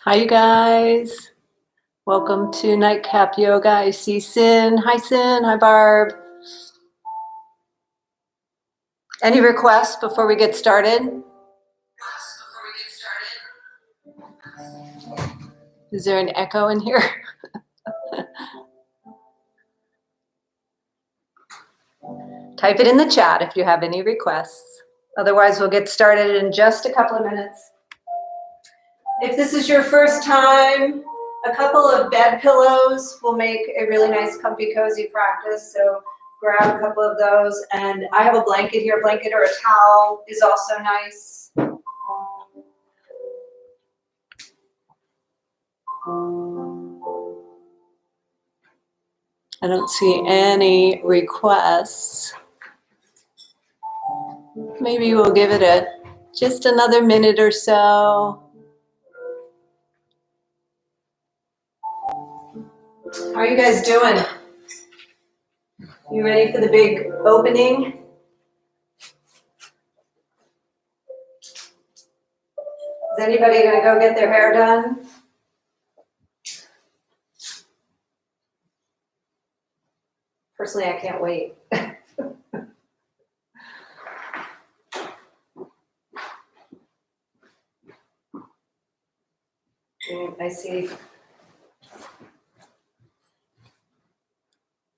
Hi, you guys. Welcome to Nightcap Yoga. I see Sin. Hi, Sin. Hi, Barb. Any requests before we get started? Is there an echo in here? Type it in the chat if you have any requests. Otherwise, we'll get started in just a couple of minutes. If this is your first time, a couple of bed pillows will make a really nice, comfy, cozy practice. So grab a couple of those. And I have a blanket here. A blanket or a towel is also nice. I don't see any requests. Maybe we'll give it just another minute or so. How are you guys doing? You ready for the big opening? Is anybody going to go get their hair done? Personally, I can't wait. I see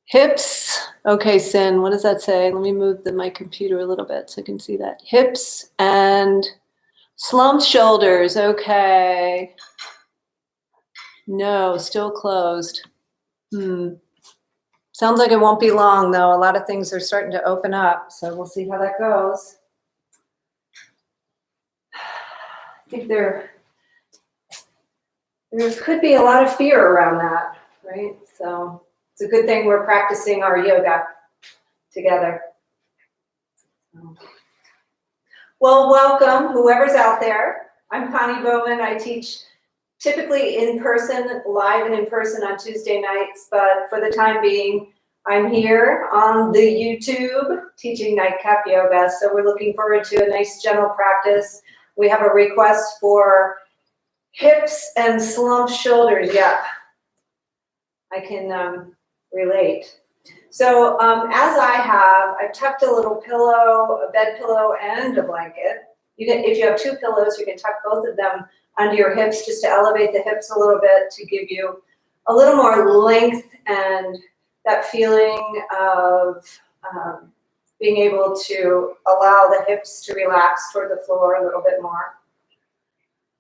hips. Okay, Sin, what does that say? Let me move my computer a little bit so I can see that. Hips and slumped shoulders. Okay. No, still closed. Sounds like it won't be long, though. A lot of things are starting to open up, so we'll see how that goes. I think there could be a lot of fear around that, right? So it's a good thing we're practicing our yoga together. Well, welcome, whoever's out there. I'm Connie Bowman. I teach typically in person, live and in person on Tuesday nights, but for the time being, I'm here on the YouTube teaching Nightcap Yoga. So we're looking forward to a nice gentle practice. We have a request for hips and slumped shoulders. Yep, I can relate. So as I've tucked a little pillow, a bed pillow, and a blanket. If you have two pillows, you can tuck both of them under your hips just to elevate the hips a little bit to give you a little more length and that feeling of being able to allow the hips to relax toward the floor a little bit more.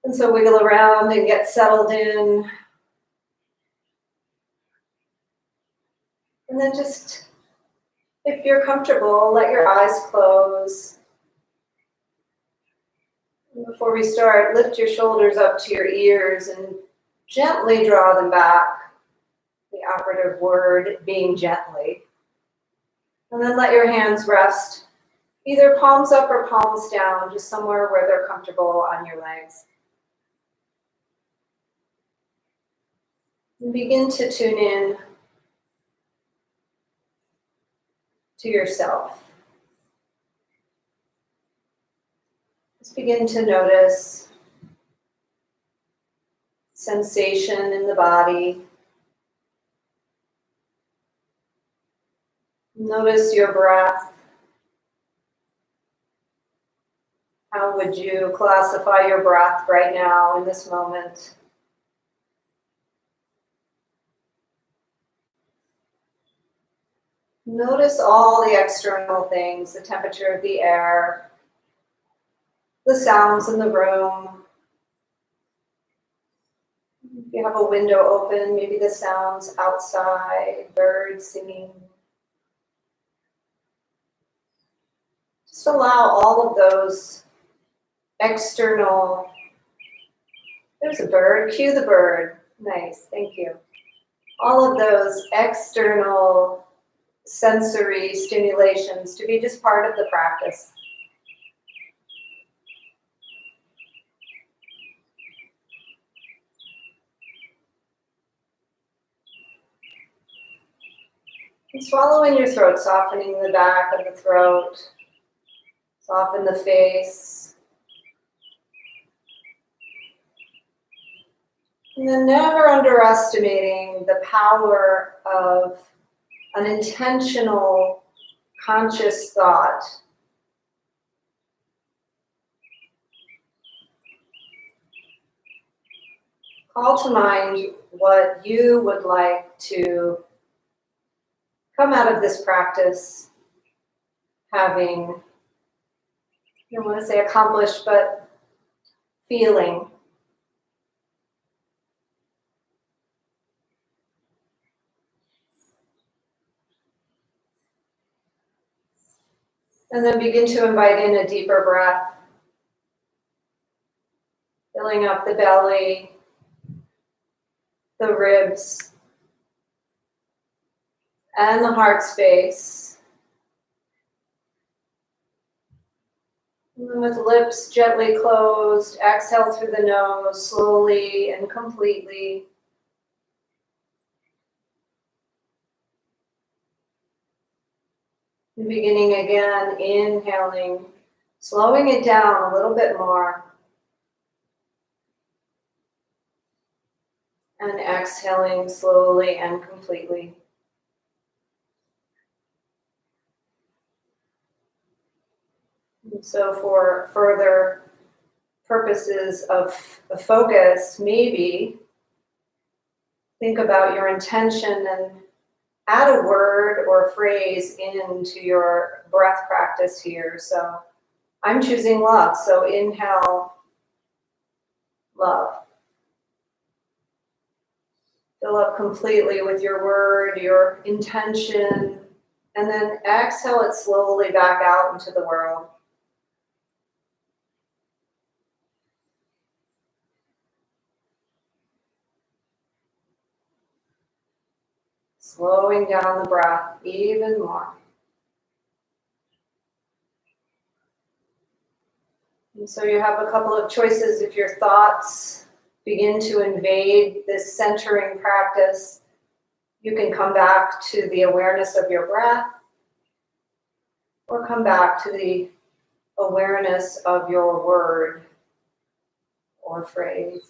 And so wiggle around and get settled in. And then just, if you're comfortable, let your eyes close. And before we start, lift your shoulders up to your ears and gently draw them back. The operative word being gently. And then let your hands rest, either palms up or palms down, just somewhere where they're comfortable on your legs. And begin to tune in to yourself. Just begin to notice sensation in the body. Notice your breath. How would you classify your breath right now in this moment? Notice all the external things, the temperature of the air, the sounds in the room. If you have a window open, maybe the sounds outside, birds singing. Just allow all of those external, there's a bird, cue the bird. Nice, thank you. All of those external sensory stimulations to be just part of the practice. And swallow in your throat, softening the back of the throat, soften the face. And then never underestimating the power of an intentional, conscious thought. Call to mind what you would like to come out of this practice having, I don't want to say accomplished, but feeling. And then begin to invite in a deeper breath, filling up the belly, the ribs, and the heart space. And then with lips gently closed, exhale through the nose slowly and completely. And beginning again, inhaling, slowing it down a little bit more. And exhaling slowly and completely. And so for further purposes of focus, maybe think about your intention and add a word or phrase into your breath practice here. So I'm choosing love. So inhale, love. Fill up completely with your word, your intention, and then exhale it slowly back out into the world. Slowing down the breath even more. And so you have a couple of choices. If your thoughts begin to invade this centering practice, you can come back to the awareness of your breath, or come back to the awareness of your word or phrase.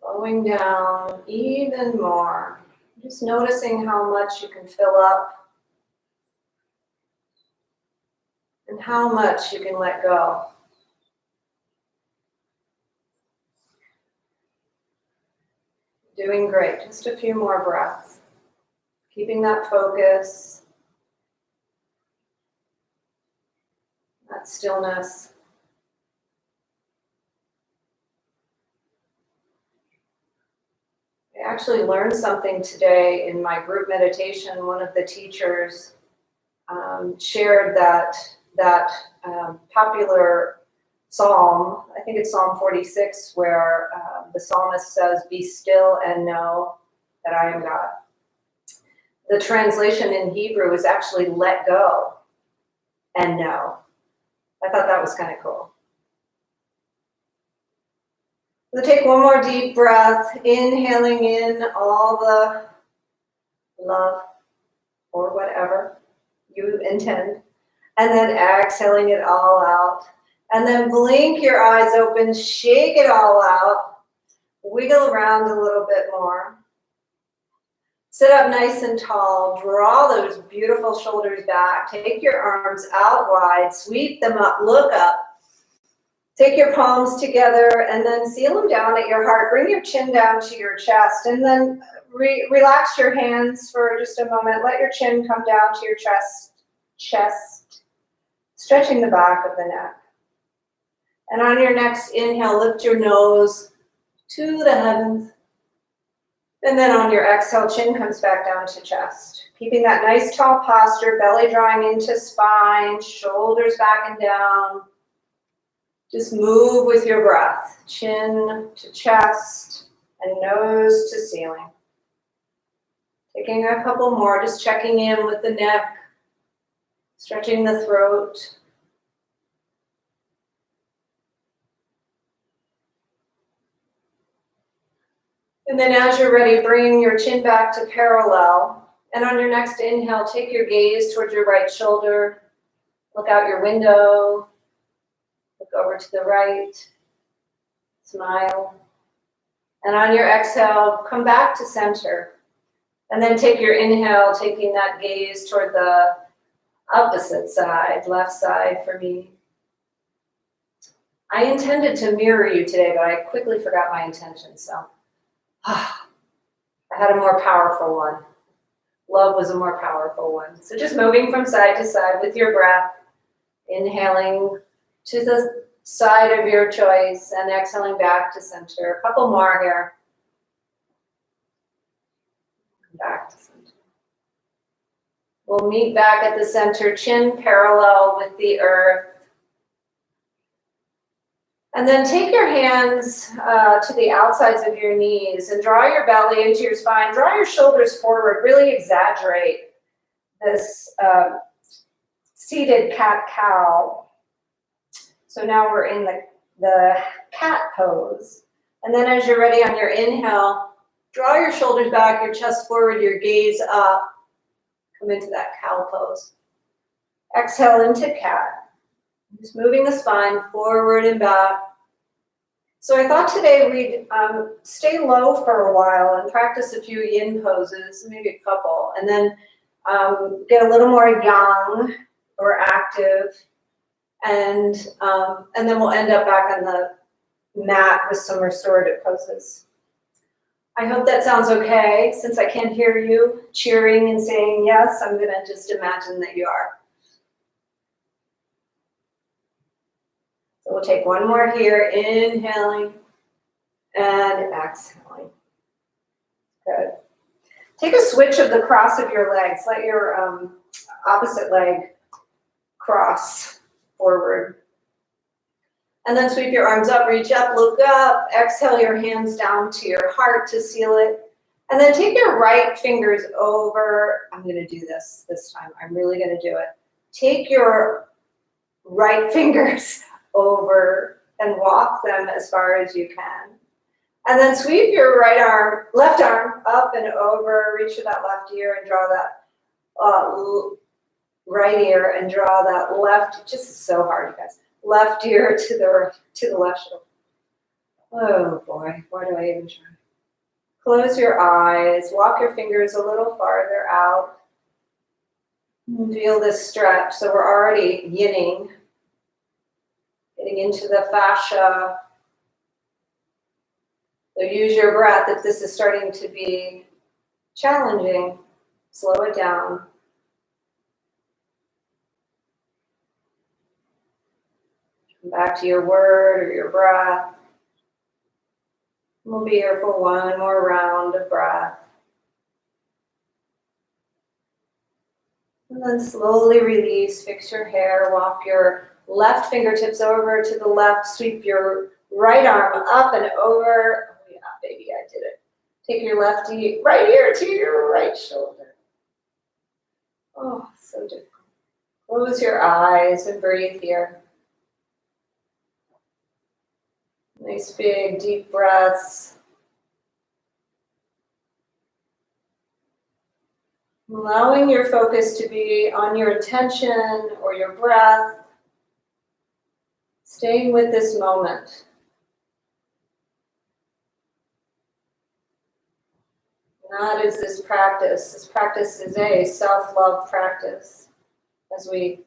Slowing down even more. Just noticing how much you can fill up and how much you can let go. Doing great. Just a few more breaths. Keeping that focus, that stillness. I actually learned something today in my group meditation. One of the teachers shared that popular psalm, I think it's Psalm 46, where the psalmist says, "Be still and know that I am God." The translation in Hebrew is actually "let go and know." I thought that was kind of cool. So take one more deep breath, inhaling in all the love or whatever you intend, and then exhaling it all out. And then blink your eyes open, shake it all out, wiggle around a little bit more. Sit up nice and tall, draw those beautiful shoulders back, take your arms out wide, sweep them up, look up. Take your palms together and then seal them down at your heart. Bring your chin down to your chest and then relax your hands for just a moment. Let your chin come down to your chest, stretching the back of the neck. And on your next inhale, lift your nose to the heavens. And then on your exhale, chin comes back down to chest. Keeping that nice tall posture, belly drawing into spine, shoulders back and down. Just move with your breath, chin to chest and nose to ceiling. Taking a couple more, just checking in with the neck, stretching the throat. And then as you're ready, bring your chin back to parallel. And on your next inhale, take your gaze towards your right shoulder. Look out your window. Look over to the right. Smile. And on your exhale, come back to center. And then take your inhale, taking that gaze toward the opposite side, left side for me. I intended to mirror you today, but I quickly forgot my intention, so I had a more powerful one. Love was a more powerful one. So just moving from side to side with your breath, inhaling to the side of your choice and exhaling back to center. A couple more here. Back to center. We'll meet back at the center, chin parallel with the earth. And then take your hands to the outsides of your knees and draw your belly into your spine. Draw your shoulders forward. Really exaggerate this seated cat-cow. So now we're in the cat pose. And then as you're ready on your inhale, draw your shoulders back, your chest forward, your gaze up. Come into that cow pose. Exhale into cat. Just moving the spine forward and back. So I thought today we'd stay low for a while and practice a few yin poses, maybe a couple, and then get a little more yang or active, and then we'll end up back on the mat with some restorative poses. I hope that sounds okay. Since I can't hear you cheering and saying yes, I'm going to just imagine that you are. So we'll take one more here, inhaling and exhaling. Good. Take a switch of the cross of your legs. Let your opposite leg cross forward. And then sweep your arms up, reach up, look up, exhale your hands down to your heart to seal it. And then take your right fingers over. I'm going to do this time. I'm really going to do it. Take your right fingers over and walk them as far as you can. And then sweep your left arm up and over, reach for that left ear and draw that right ear and draw that left, just so hard, you guys. Left ear to the left shoulder. Oh boy, why do I even try? Close your eyes, walk your fingers a little farther out. Feel this stretch. So we're already yinning, getting into the fascia. So use your breath. If this is starting to be challenging, slow it down. Come back to your word or your breath. We'll be here for one more round of breath. And then slowly release, fix your hair, walk your left fingertips over to the left, sweep your right arm up and over. Oh yeah, baby, I did it. Take your right ear to your right shoulder. Oh, so difficult. Close your eyes and breathe here. Nice big deep breaths. Allowing your focus to be on your intention or your breath. Staying with this moment. That is this practice. This practice is a self-love practice as we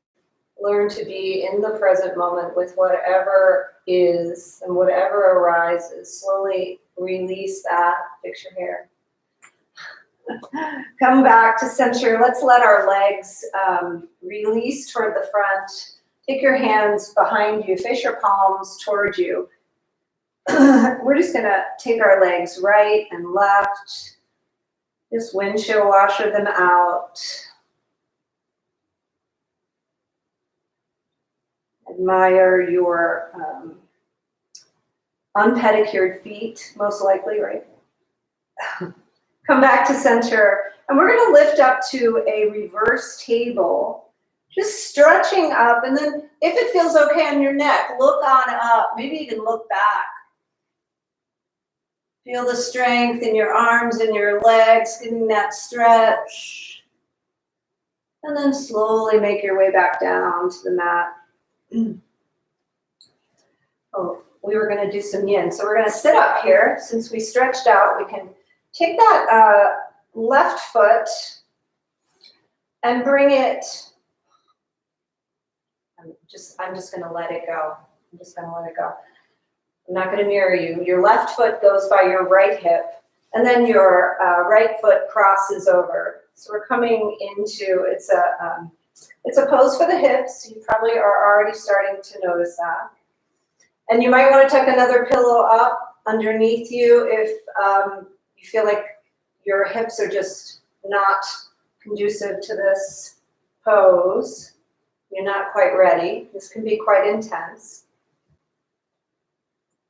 learn to be in the present moment with whatever is and whatever arises. Slowly release that. Fix your hair. Come back to center. Let's let our legs release toward the front. Take your hands behind you. Face your palms towards you. we're just gonna take our legs right and left, just windshield washer them out. Admire your unpedicured feet, most likely, right? Come back to center, and we're gonna lift up to a reverse table, just stretching up, and then if it feels okay on your neck, look on up, maybe even look back. Feel the strength in your arms and your legs, getting that stretch. And then slowly make your way back down to the mat. Oh, we were gonna do some yin. So we're gonna sit up here. Since we stretched out, we can take that left foot and bring it, I'm just gonna let it go. I'm just gonna let it go. I'm not gonna mirror you. Your left foot goes by your right hip, and then your right foot crosses over. So we're coming into, it's a pose for the hips. You probably are already starting to notice that. And you might want to tuck another pillow up underneath you if you feel like your hips are just not conducive to this pose. You're not quite ready. This can be quite intense.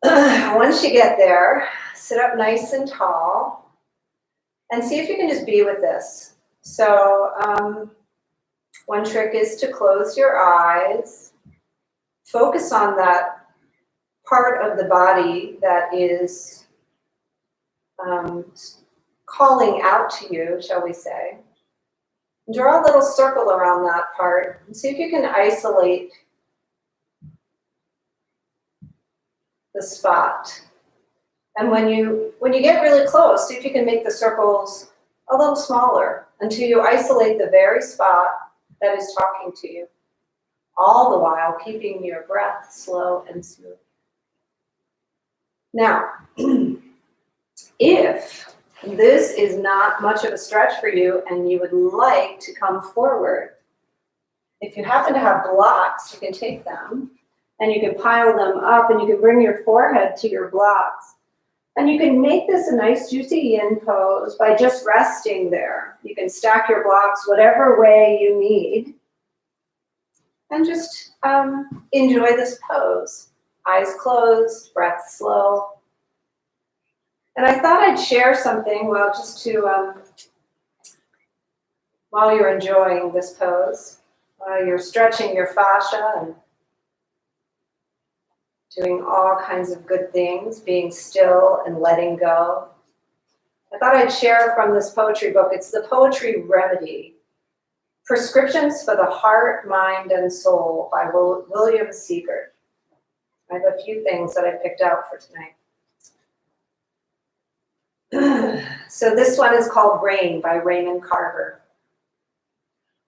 Once you get there, sit up nice and tall and see if you can just be with this. So one trick is to close your eyes, focus on that part of the body that is calling out to you, shall we say. Draw a little circle around that part and see if you can isolate the spot. And when you get really close, see if you can make the circles a little smaller until you isolate the very spot that is talking to you, all the while keeping your breath slow and smooth. Now, if this is not much of a stretch for you and you would like to come forward, if you happen to have blocks, you can take them and you can pile them up and you can bring your forehead to your blocks. And you can make this a nice juicy yin pose by just resting there. You can stack your blocks whatever way you need. And just enjoy this pose. Eyes closed, breath slow. And I thought I'd share something, well, just to, while you're enjoying this pose, while you're stretching your fascia and doing all kinds of good things, being still and letting go. I thought I'd share from this poetry book. It's The Poetry Remedy, Prescriptions for the Heart, Mind, and Soul by William Seegert. I have a few things that I picked out for tonight. So this one is called Rain by Raymond Carver.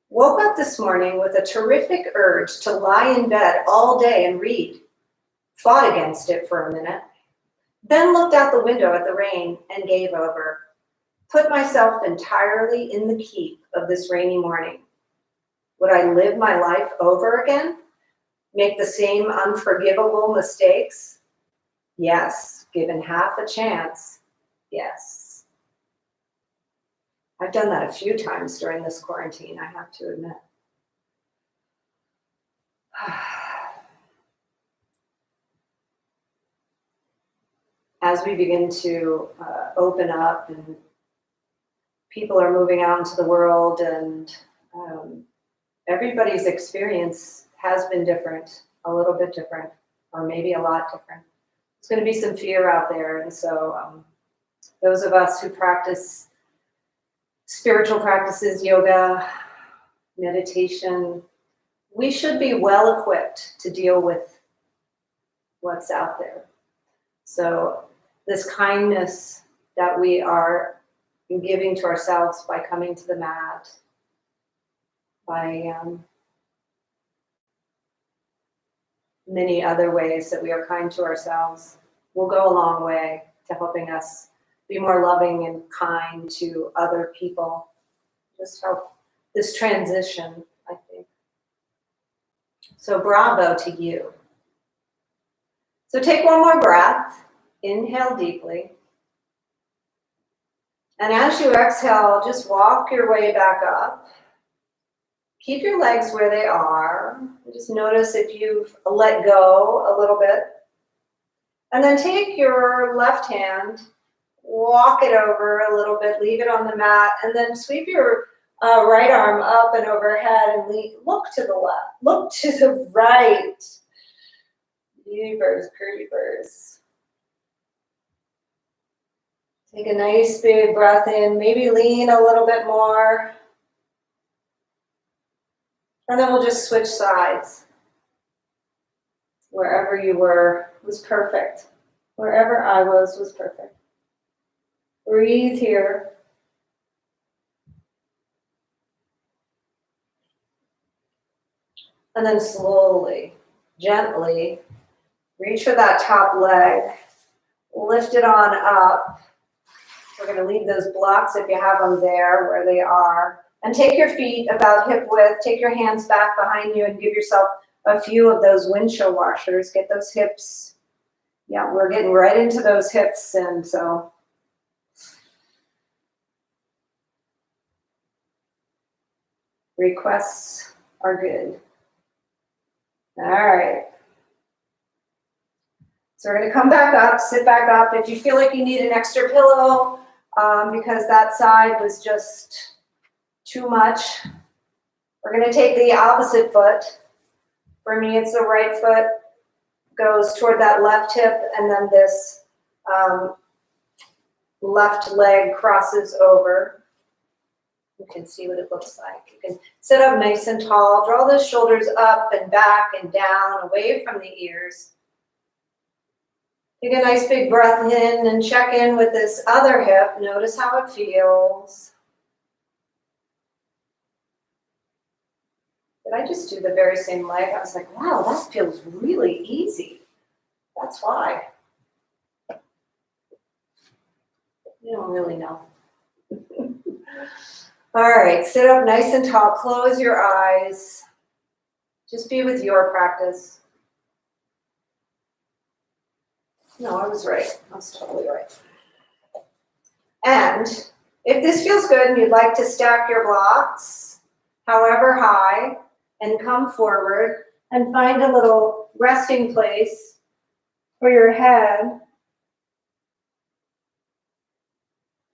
Woke up this morning with a terrific urge to lie in bed all day and read. Fought against it for a minute, then looked out the window at the rain and gave over. Put myself entirely in the keep of this rainy morning. Would I live my life over again? Make the same unforgivable mistakes? Yes, given half a chance, yes. I've done that a few times during this quarantine, I have to admit. As we begin to open up and people are moving out into the world and everybody's experience has been different, a little bit different, or maybe a lot different. There's going to be some fear out there. And so those of us who practice spiritual practices, yoga, meditation, we should be well equipped to deal with what's out there. So this kindness that we are giving to ourselves by coming to the mat, by many other ways that we are kind to ourselves, will go a long way to helping us be more loving and kind to other people. Just help this transition, I think. So bravo to you. So take one more breath. Inhale deeply. And as you exhale, just walk your way back up. Keep your legs where they are. Just notice if you've let go a little bit. And then take your left hand, walk it over a little bit, leave it on the mat, and then sweep your right arm up and overhead and look to the left, look to the right. Jeepers creepers. Take a nice big breath in, maybe lean a little bit more. And then we'll just switch sides. Wherever you were was perfect. Wherever I was perfect. Breathe here. And then slowly, gently, reach for that top leg. Lift it on up. We're going to leave those blocks, if you have them there, where they are. And take your feet about hip width. Take your hands back behind you and give yourself a few of those windshield washers. Get those hips. Yeah, we're getting right into those hips. And so requests are good. All right. So we're going to come back up, sit back up. If you feel like you need an extra pillow because that side was just too much, we're going to take the opposite foot. For me, it's the right foot goes toward that left hip, and then this left leg crosses over. You can see what it looks like. You can sit up nice and tall. Draw those shoulders up and back and down, away from the ears. Take a nice big breath in and check in with this other hip. Notice how it feels. Did I just do the very same leg? I was like, wow, that feels really easy. That's why. You don't really know. All right, sit up nice and tall. Close your eyes. Just be with your practice. No, I was right. I was totally right. And if this feels good and you'd like to stack your blocks, however high, and come forward and find a little resting place for your head.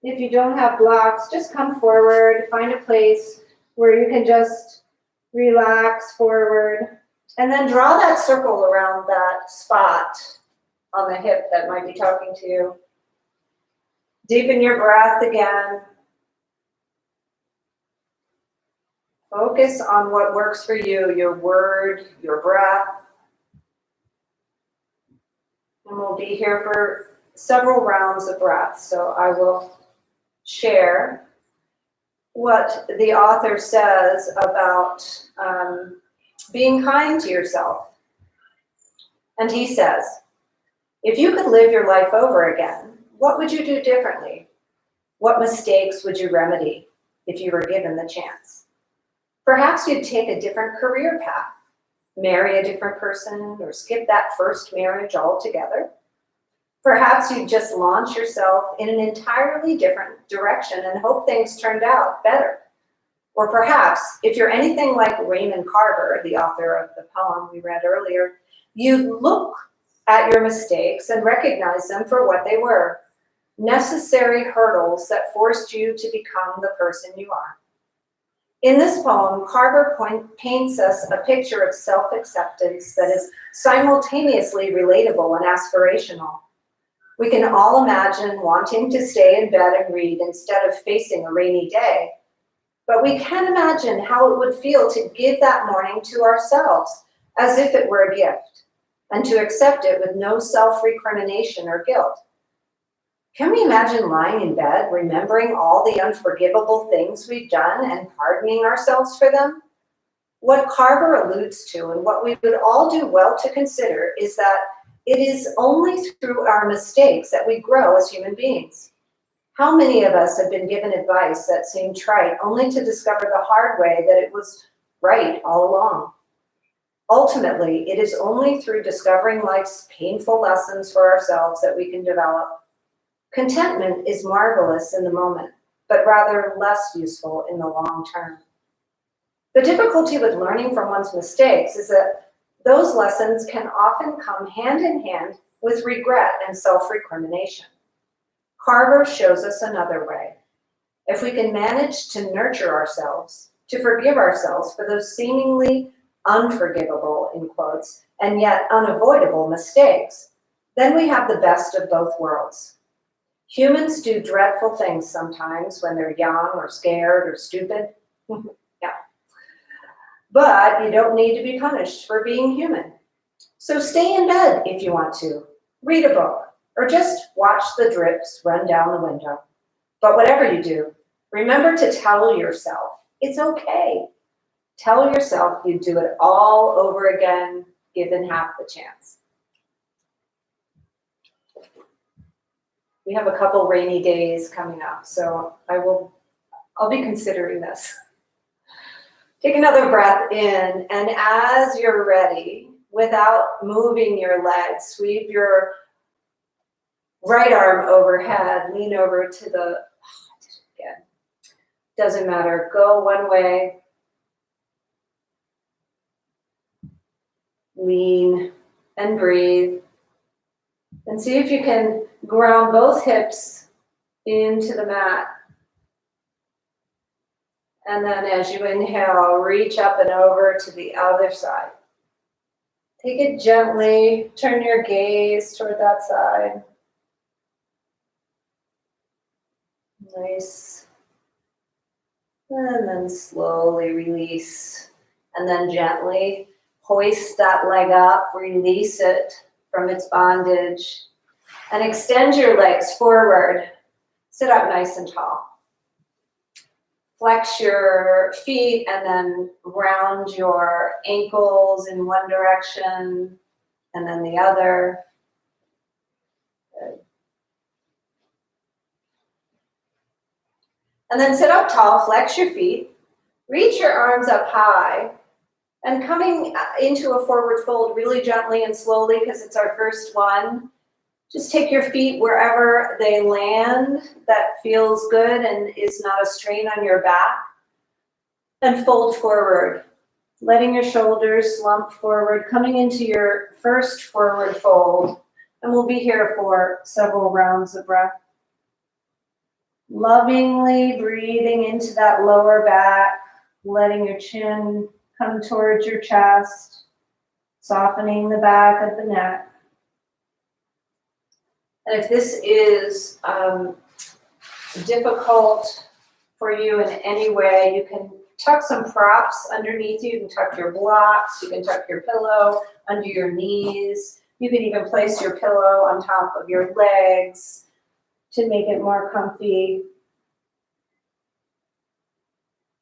If you don't have blocks, just come forward, find a place where you can just relax forward, and then draw that circle around that spot on the hip that might be talking to you. Deepen your breath again. Focus on what works for you, your word, your breath. And we'll be here for several rounds of breath. So I will share what the author says about being kind to yourself. And he says, if you could live your life over again, what would you do differently? What mistakes would you remedy if you were given the chance? Perhaps you'd take a different career path, marry a different person, or skip that first marriage altogether. Perhaps you'd just launch yourself in an entirely different direction and hope things turned out better. Or perhaps, if you're anything like Raymond Carver, the author of the poem we read earlier, you'd look at your mistakes and recognize them for what they were, necessary hurdles that forced you to become the person you are. In this poem, Carver paints us a picture of self-acceptance that is simultaneously relatable and aspirational. We can all imagine wanting to stay in bed and read instead of facing a rainy day, but we can imagine how it would feel to give that morning to ourselves as if it were a gift, and to accept it with no self-recrimination or guilt. Can we imagine lying in bed, remembering all the unforgivable things we've done and pardoning ourselves for them? What Carver alludes to, and what we would all do well to consider, is that it is only through our mistakes that we grow as human beings. How many of us have been given advice that seemed trite, only to discover the hard way that it was right all along? Ultimately, it is only through discovering life's painful lessons for ourselves that we can develop. Contentment is marvelous in the moment, but rather less useful in the long term. The difficulty with learning from one's mistakes is that those lessons can often come hand in hand with regret and self-recrimination. Carver shows us another way. If we can manage to nurture ourselves, to forgive ourselves for those seemingly unforgivable, in quotes, and yet unavoidable mistakes, then we have the best of both worlds. Humans do dreadful things sometimes when they're young or scared or stupid. Yeah. But you don't need to be punished for being human. So stay in bed if you want to, read a book, or just watch the drips run down the window. But whatever you do, remember to tell yourself it's okay. Tell yourself you'd do it all over again, given half the chance. We have a couple rainy days coming up, so I'll be considering this. Take another breath in, and as you're ready, without moving your legs, sweep your right arm overhead, lean over to the, again, doesn't matter, go one way, lean and breathe, and see if you can ground both hips into the mat. And then as you inhale, reach up and over to the other side. Take it gently, turn your gaze toward that side. Nice. And then slowly release. And then gently hoist that leg up, release it from its bondage, and extend your legs forward. Sit up nice and tall. Flex your feet and then round your ankles in one direction and then the other. Good. And then sit up tall, flex your feet, reach your arms up high, and coming into a forward fold really gently and slowly because it's our first one. Just take your feet wherever they land that feels good and is not a strain on your back. And fold forward, letting your shoulders slump forward, coming into your first forward fold. And we'll be here for several rounds of breath. Lovingly breathing into that lower back, letting your chin come towards your chest, softening the back of the neck. And if this is difficult for you in any way, you can tuck some props underneath you. You can tuck your blocks. You can tuck your pillow under your knees. You can even place your pillow on top of your legs to make it more comfy.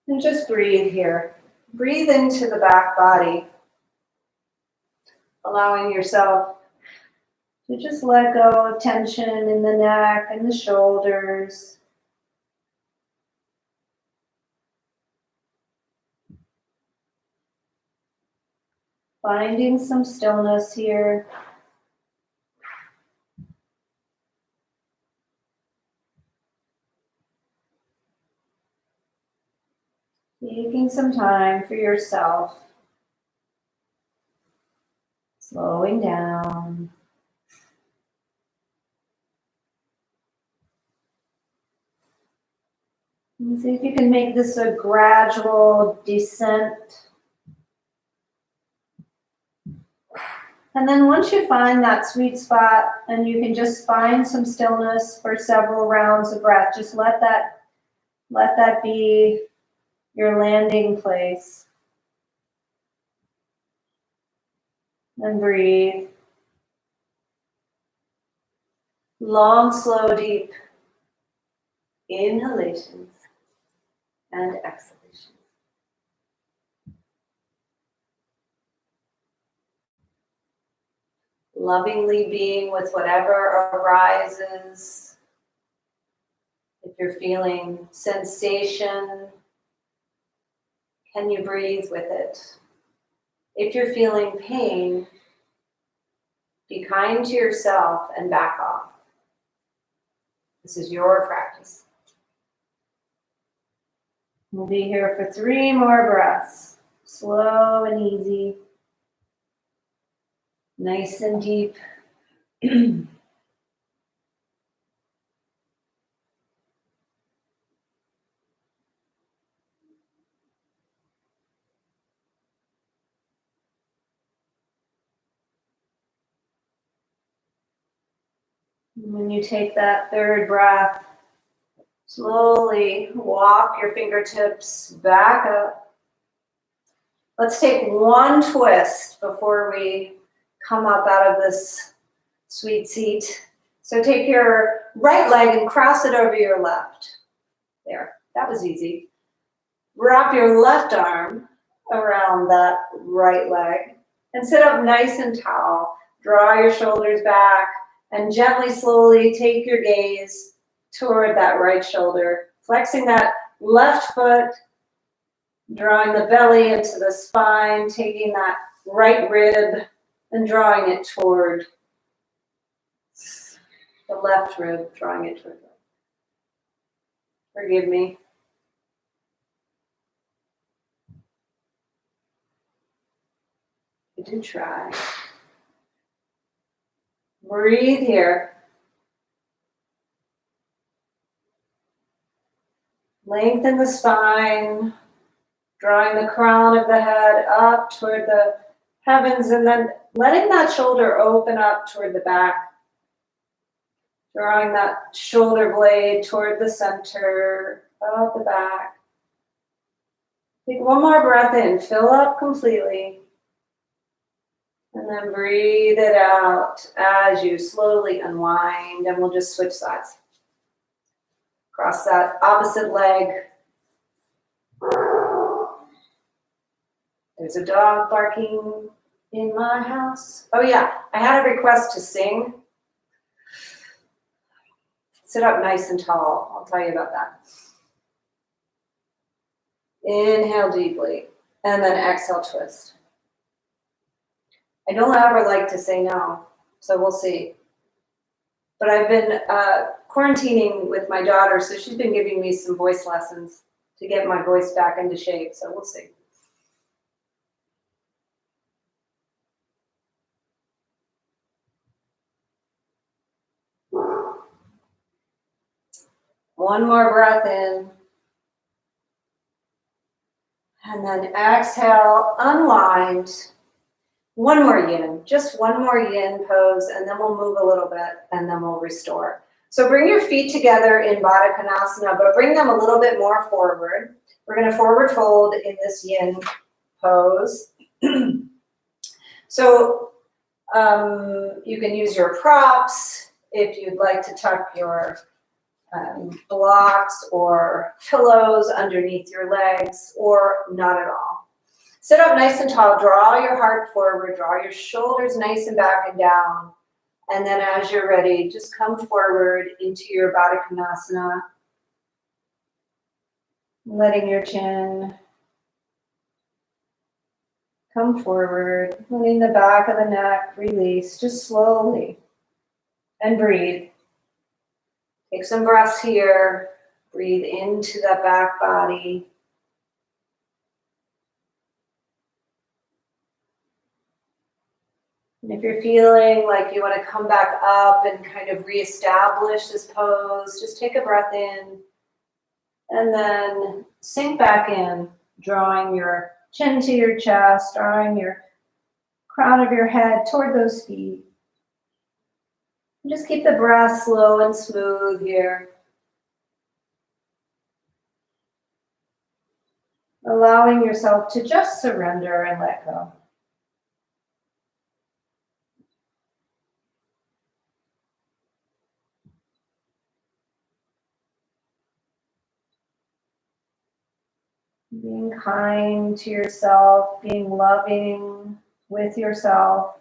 And just breathe here. Breathe into the back body, allowing yourself to just let go of tension in the neck and the shoulders. Finding some stillness here. Taking some time for yourself. Slowing down. And see if you can make this a gradual descent. And then once you find that sweet spot and you can just find some stillness for several rounds of breath, just let that be your landing place. And breathe. Long, slow, deep inhalations and exhalations. Lovingly being with whatever arises. If you're feeling sensation, can you breathe with it? If you're feeling pain, be kind to yourself and back off. This is your practice. We'll be here for 3 more breaths. Slow and easy. Nice and deep. When you take that 3rd breath, slowly walk your fingertips back up. Let's take one twist before we come up out of this sweet seat. So take your right leg and cross it over your left. There, that was easy. Wrap your left arm around that right leg and sit up nice and tall. Draw your shoulders back and gently, slowly take your gaze toward that right shoulder, flexing that left foot, drawing the belly into the spine, taking that right rib and drawing it toward the left rib, drawing it toward the left. Forgive me. I did try. Breathe here. Lengthen the spine, drawing the crown of the head up toward the heavens, and then letting that shoulder open up toward the back. Drawing that shoulder blade toward the center, up the back. Take one more breath in, fill up completely. And then breathe it out as you slowly unwind, and we'll just switch sides. Cross that opposite leg. There's a dog barking in my house. Oh yeah, I had a request to sing. Sit up nice and tall. I'll tell you about that. Inhale deeply, and then exhale, twist. I don't ever like to say no, so we'll see. But I've been quarantining with my daughter, so she's been giving me some voice lessons to get my voice back into shape, so we'll see. One more breath in. And then exhale, unwind. One more yin, just one more yin pose, and then we'll move a little bit, and then we'll restore. So bring your feet together in Baddha Konasana, but bring them a little bit more forward. We're going to forward fold in this yin pose. So you can use your props if you'd like to tuck your blocks or pillows underneath your legs, or not at all. Sit up nice and tall, draw your heart forward, draw your shoulders nice and back and down. And then as you're ready, just come forward into your Baddha Konasana. Letting your chin come forward, letting the back of the neck release, just slowly. And breathe. Take some breaths here. Breathe into that back body. And if you're feeling like you want to come back up and kind of reestablish this pose, just take a breath in and then sink back in, drawing your chin to your chest, drawing your crown of your head toward those feet. And just keep the breath slow and smooth here. Allowing yourself to just surrender and let go. Being kind to yourself, being loving with yourself,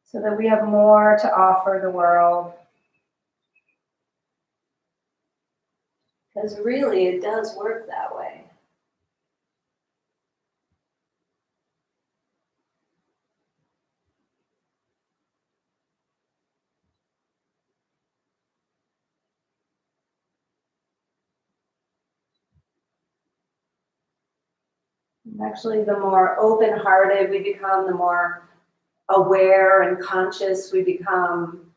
so that we have more to offer the world. Because really, it does work that way. And actually, the more open-hearted we become, the more aware and conscious we become,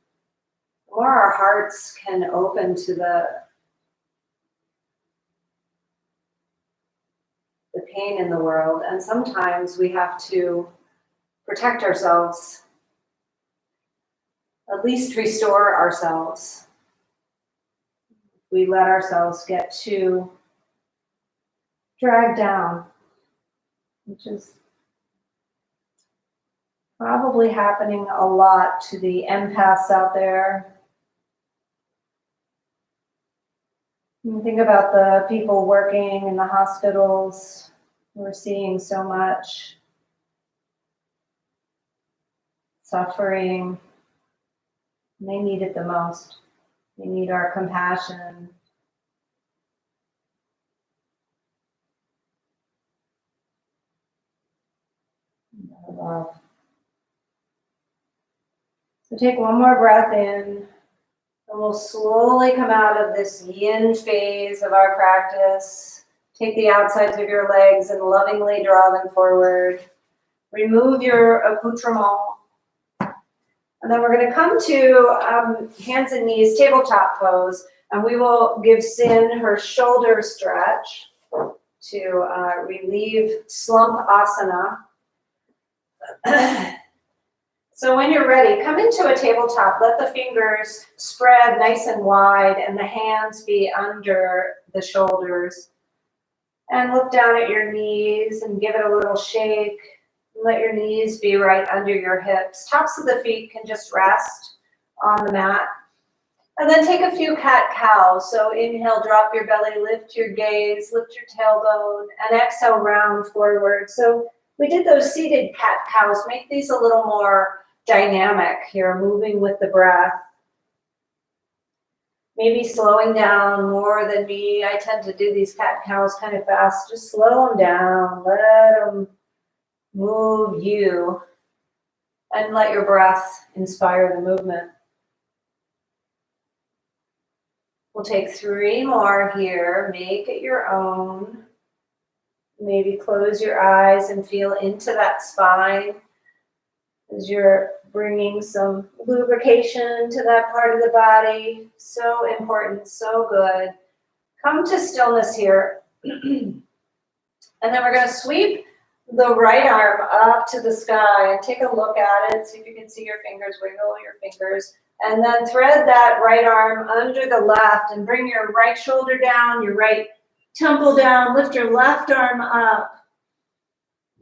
the more our hearts can open to the pain in the world. And sometimes we have to protect ourselves, at least restore ourselves. We let ourselves get too dragged down, which is probably happening a lot to the empaths out there. You think about the people working in the hospitals who are seeing so much suffering. They need it the most. They need our compassion. And our love. So take one more breath in, and we'll slowly come out of this yin phase of our practice. Take the outsides of your legs and lovingly draw them forward. Remove your accoutrement. And then we're going to come to hands and knees, tabletop pose. And we will give Sin her shoulder stretch to relieve slump asana. So when you're ready, come into a tabletop. Let the fingers spread nice and wide and the hands be under the shoulders. And look down at your knees and give it a little shake. Let your knees be right under your hips. Tops of the feet can just rest on the mat. And then take a few cat-cows. So inhale, drop your belly, lift your gaze, lift your tailbone, and exhale, round forward. So we did those seated cat-cows. Make these a little more dynamic here, moving with the breath. Maybe slowing down more than me. I tend to do these cat-cows kind of fast. Just slow them down. Let them move you. And let your breath inspire the movement. We'll take 3 more here. Make it your own. Maybe close your eyes and feel into that spine as you're bringing some lubrication to that part of the body. So important, so good. Come to stillness here. And then we're going to sweep the right arm up to the sky and take a look at it. See if you can see your fingers, wiggle your fingers. And then thread that right arm under the left and bring your right shoulder down, your right temple down, lift your left arm up.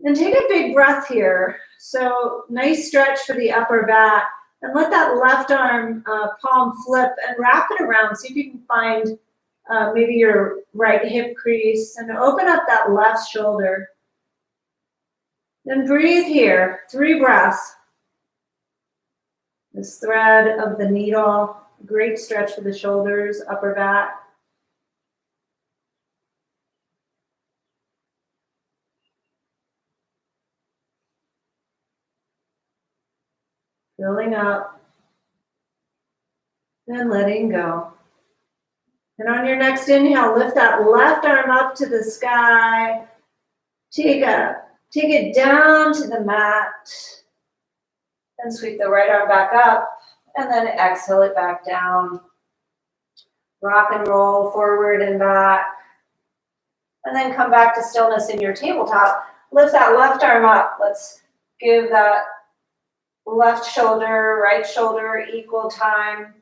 And take a big breath here. So nice stretch for the upper back. And let that left arm palm flip and wrap it around. See if you can find maybe your right hip crease and open up that left shoulder. Then breathe here, 3 breaths. This thread of the needle, great stretch for the shoulders, upper back. Filling up and letting go. And on your next inhale, lift that left arm up to the sky. Take it down to the mat. Then sweep the right arm back up. And then exhale it back down. Rock and roll forward and back. And then come back to stillness in your tabletop. Lift that left arm up. Let's give that left shoulder, right shoulder equal time.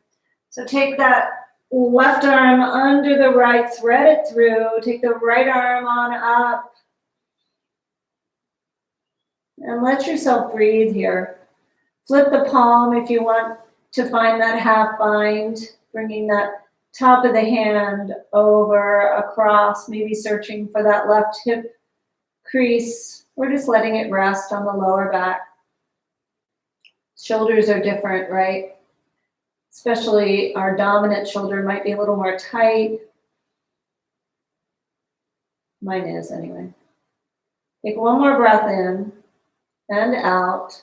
So take that left arm under the right, thread it through. Take the right arm on up. And let yourself breathe here. Flip the palm if you want to find that half bind, bringing that top of the hand over, across, maybe searching for that left hip crease. We're just letting it rest on the lower back. Shoulders are different, right? Especially our dominant shoulder might be a little more tight. Mine is anyway. Take one more breath in and out.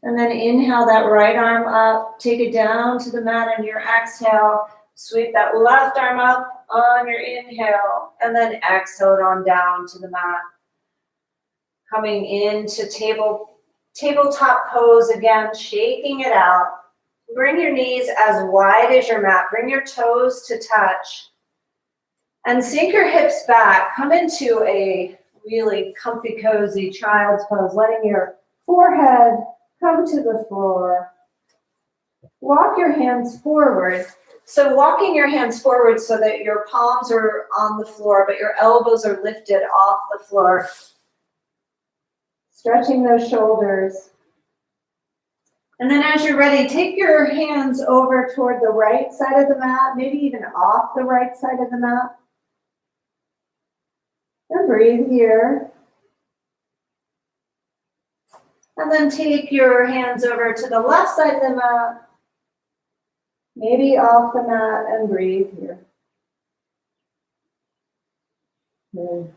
And then inhale that right arm up. Take it down to the mat on your exhale. Sweep that left arm up on your inhale. And then exhale it on down to the mat. Coming into tabletop pose again, shaking it out. Bring your knees as wide as your mat. Bring your toes to touch. And sink your hips back. Come into a really comfy, cozy child's pose, letting your forehead come to the floor. Walk your hands forward. So walking your hands forward so that your palms are on the floor, but your elbows are lifted off the floor. Stretching those shoulders. And then as you're ready, take your hands over toward the right side of the mat, maybe even off the right side of the mat. And breathe here. And then take your hands over to the left side of the mat, maybe off the mat, and breathe here. Good.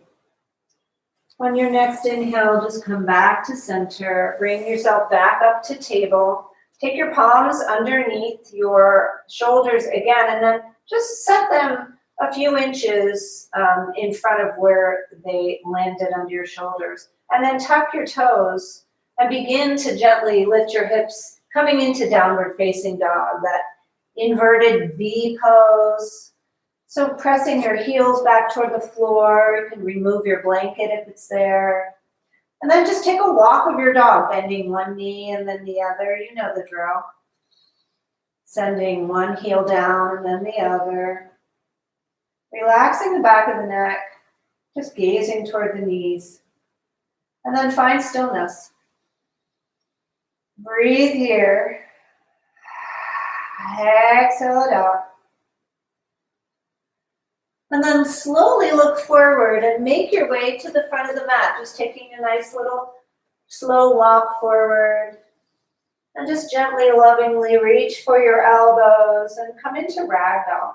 On your next inhale, just come back to center. Bring yourself back up to table. Take your palms underneath your shoulders again, and then just set them a few inches in front of where they landed under your shoulders. And then tuck your toes and begin to gently lift your hips, coming into downward facing dog, that inverted V pose. So pressing your heels back toward the floor. You can remove your blanket if it's there. And then just take a walk of your dog, bending one knee and then the other. You know the drill. Sending one heel down and then the other. Relaxing the back of the neck, just gazing toward the knees. And then find stillness. Breathe here. Exhale it out. And then slowly look forward and make your way to the front of the mat, just taking a nice little slow walk forward. And just gently, lovingly reach for your elbows and come into ragdoll.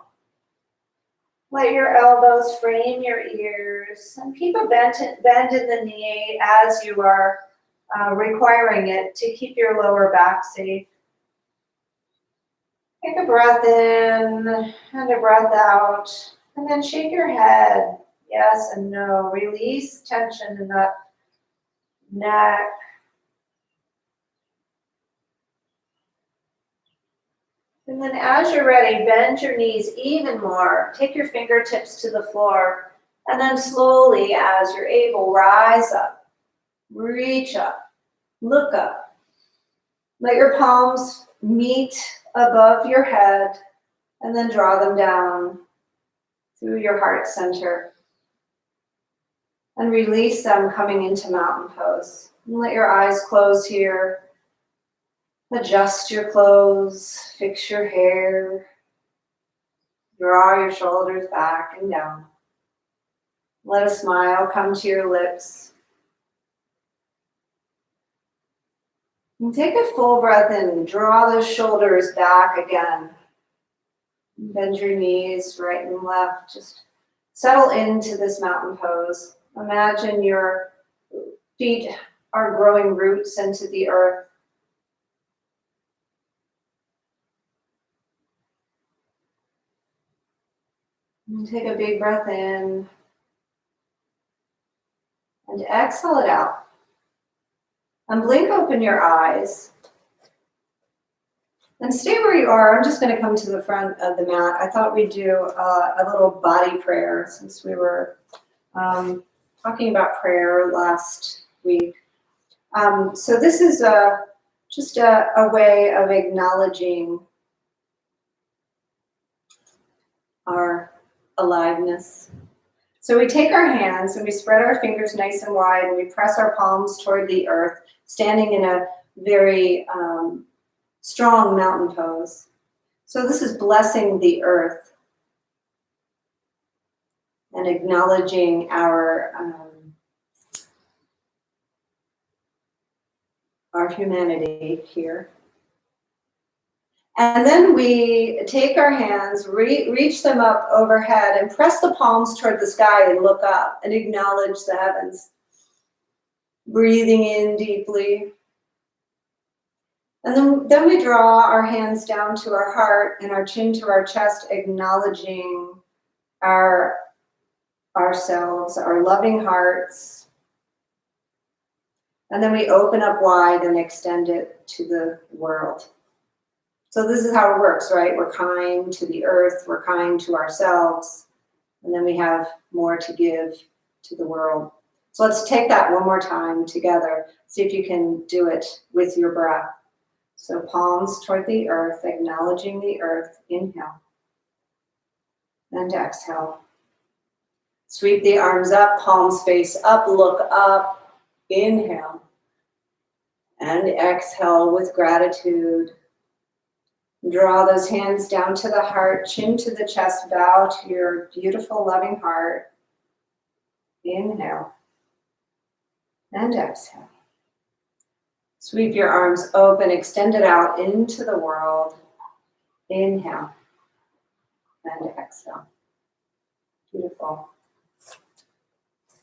Let your elbows frame your ears and keep a bend in the knee as you are requiring it to keep your lower back safe. Take a breath in and a breath out. And then shake your head, yes and no. Release tension in that neck. And then as you're ready, bend your knees even more. Take your fingertips to the floor. And then slowly, as you're able, rise up. Reach up. Look up. Let your palms meet above your head. And then draw them down through your heart center. And release them coming into mountain pose. And let your eyes close here. Adjust your clothes, fix your hair. Draw your shoulders back and down. Let a smile come to your lips. And take a full breath in. Draw those shoulders back again. Bend your knees right and left. Just settle into this mountain pose. Imagine your feet are growing roots into the earth. And take a big breath in. And exhale it out. And blink open your eyes. And stay where you are. I'm just going to come to the front of the mat. I thought we'd do a little body prayer since we were talking about prayer last week. So this is just a way of acknowledging our aliveness. So we take our hands and we spread our fingers nice and wide and we press our palms toward the earth, standing in a very strong mountain pose. So this is blessing the earth and acknowledging our humanity here. And then we take our hands, reach them up overhead and press the palms toward the sky and look up and acknowledge the heavens. Breathing in deeply. And then we draw our hands down to our heart and our chin to our chest, acknowledging ourselves, our loving hearts, And then we open up wide and extend it to the world. So this is how it works, right? We're kind to the earth, we're kind to ourselves, and then we have more to give to the world. So let's take that one more time together. See if you can do it with your breath. So palms toward the earth, acknowledging the earth. Inhale. And exhale. Sweep the arms up, palms face up, look up. Inhale. And exhale with gratitude. Draw those hands down to the heart, chin to the chest, bow to your beautiful, loving heart. Inhale. And exhale. Sweep your arms open, extend it out into the world. Inhale. And exhale. Beautiful.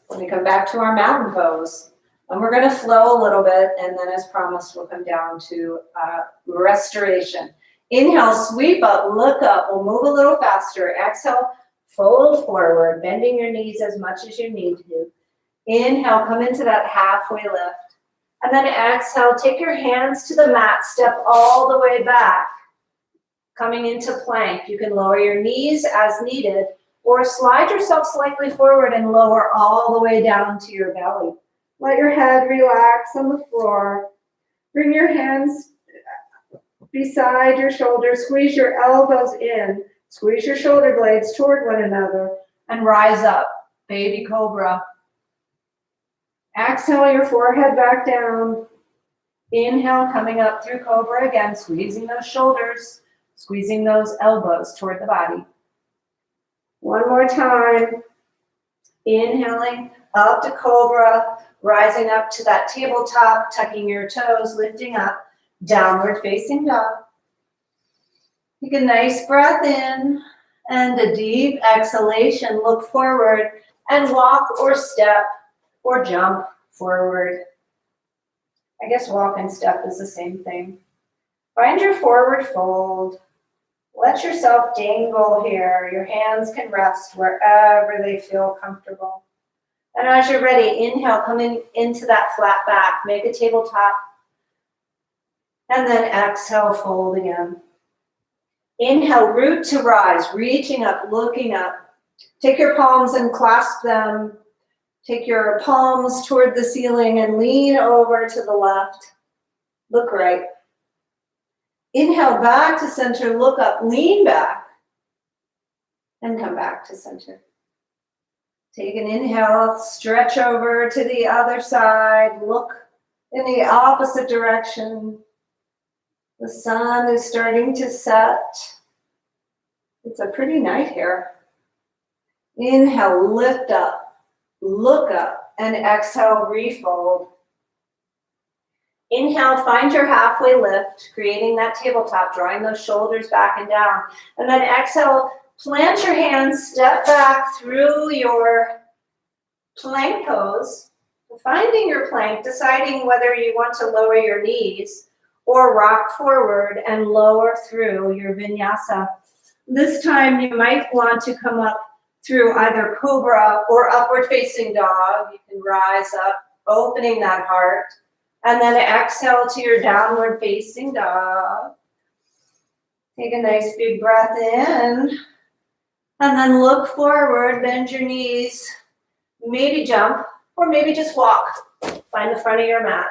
When we come back to our mountain pose, and we're going to flow a little bit, and then as promised, we'll come down to restoration. Inhale, sweep up, look up. We'll move a little faster. Exhale, fold forward, bending your knees as much as you need to. Inhale, come into that halfway lift. And then exhale, take your hands to the mat, step all the way back. Coming into plank, you can lower your knees as needed, or slide yourself slightly forward and lower all the way down to your belly. Let your head relax on the floor. Bring your hands beside your shoulders, squeeze your elbows in, squeeze your shoulder blades toward one another, and rise up, baby cobra. Exhale your forehead back down. Inhale, coming up through cobra again, squeezing those shoulders, squeezing those elbows toward the body. One more time. Inhaling up to cobra, rising up to that tabletop, tucking your toes, lifting up. Downward facing dog. Take a nice breath in and a deep exhalation. Look forward and walk or step or jump forward. I guess walk and step is the same thing. Find your forward fold. Let yourself dangle here. Your hands can rest wherever they feel comfortable. And as you're ready, inhale, come into that flat back. Make a tabletop. And then exhale, fold again. Inhale, root to rise, reaching up, looking up. Take your palms and clasp them. Take your palms toward the ceiling and lean over to the left. Look right. Inhale, back to center, look up, lean back. And come back to center. Take an inhale, stretch over to the other side, look in the opposite direction. The sun is starting to set. It's a pretty night here. Inhale, lift up, look up, and exhale, refold. Inhale, find your halfway lift, creating that tabletop, drawing those shoulders back and down. And then exhale, plant your hands, step back through your plank pose. Finding your plank, deciding whether you want to lower your knees or rock forward and lower through your vinyasa. This time you might want to come up through either cobra or upward facing dog. You can rise up, opening that heart, and then exhale to your downward facing dog. Take a nice big breath in, and then look forward, bend your knees, maybe jump, or maybe just walk. Find the front of your mat.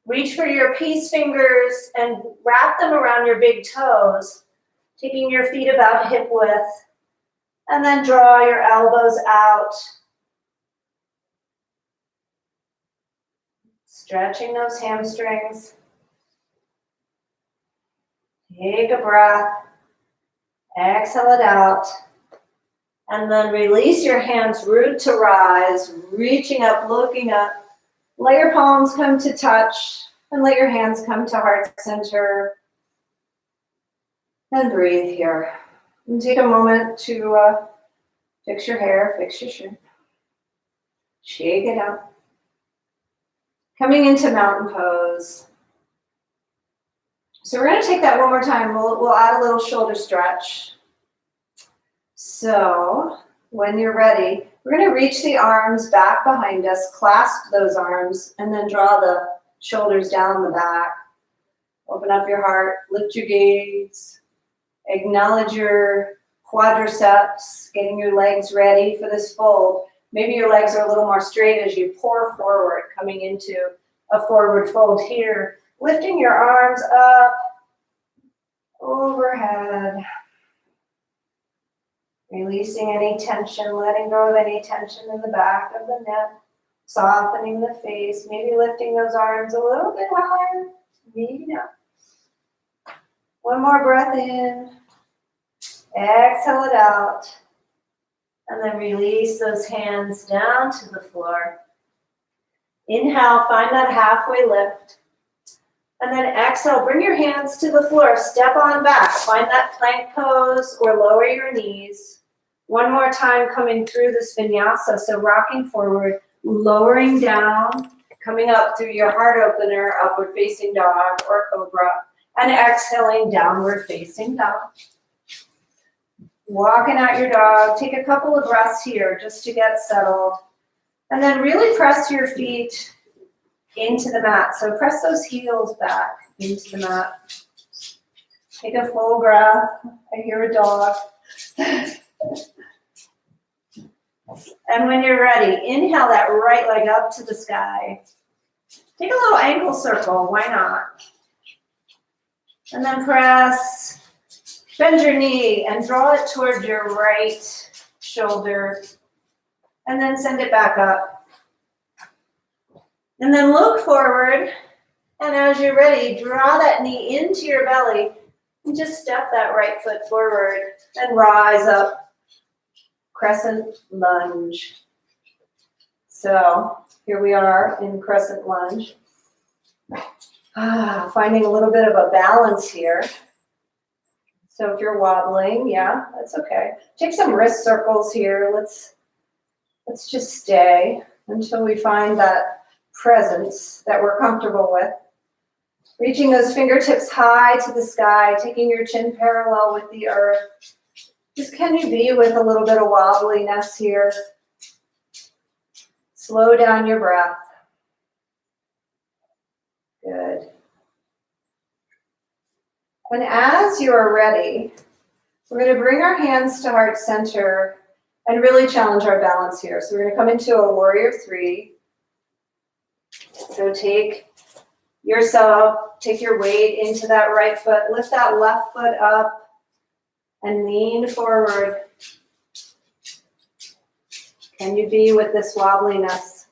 Reach for your peace fingers and wrap them around your big toes, taking your feet about hip width, and then draw your elbows out. Stretching those hamstrings. Take a breath. Exhale it out. And then release your hands, root to rise, reaching up, looking up. Let your palms come to touch and let your hands come to heart center. And breathe here. And take a moment to fix your hair, fix your shirt. Shake it out. Coming into mountain pose. So we're going to take that one more time. We'll add a little shoulder stretch. So when you're ready, We're going to reach the arms back behind us, clasp those arms, and then draw the shoulders down the back. Open up your heart, lift your gaze, acknowledge your quadriceps, getting your legs ready for this fold. Maybe your legs are a little more straight as you pour forward, coming into a forward fold here. Lifting your arms up, overhead. Releasing any tension, letting go of any tension in the back of the neck. Softening the face, maybe lifting those arms a little bit higher, maybe not. One more breath in. Exhale it out. And then release those hands down to the floor. Inhale, find that halfway lift. And then exhale, bring your hands to the floor. Step on back. Find that plank pose or lower your knees. One more time coming through this vinyasa. So rocking forward, lowering down, coming up through your heart opener, upward facing dog or cobra. And exhaling, downward facing dog. Walking out your dog. Take a couple of breaths here just to get settled. And then really press your feet into the mat. So press those heels back into the mat. Take a full breath. I hear a dog. And when you're ready, inhale that right leg up to the sky. Take a little ankle circle. Why not? And then press. Bend your knee and draw it towards your right shoulder. And then send it back up. And then look forward. And as you're ready, draw that knee into your belly. And just step that right foot forward. And rise up. Crescent Lunge. So here we are in Crescent Lunge. Finding a little bit of a balance here. So if you're wobbling, yeah, that's okay. Take some wrist circles here. Let's just stay until we find that presence that we're comfortable with. Reaching those fingertips high to the sky, taking your chin parallel with the earth. Just can you be with a little bit of wobbliness here? Slow down your breath. Good. And as you are ready, we're going to bring our hands to heart center and really challenge our balance here. So we're going to come into a warrior three. So take your weight into that right foot, lift that left foot up and lean forward. Can you be with this wobbliness?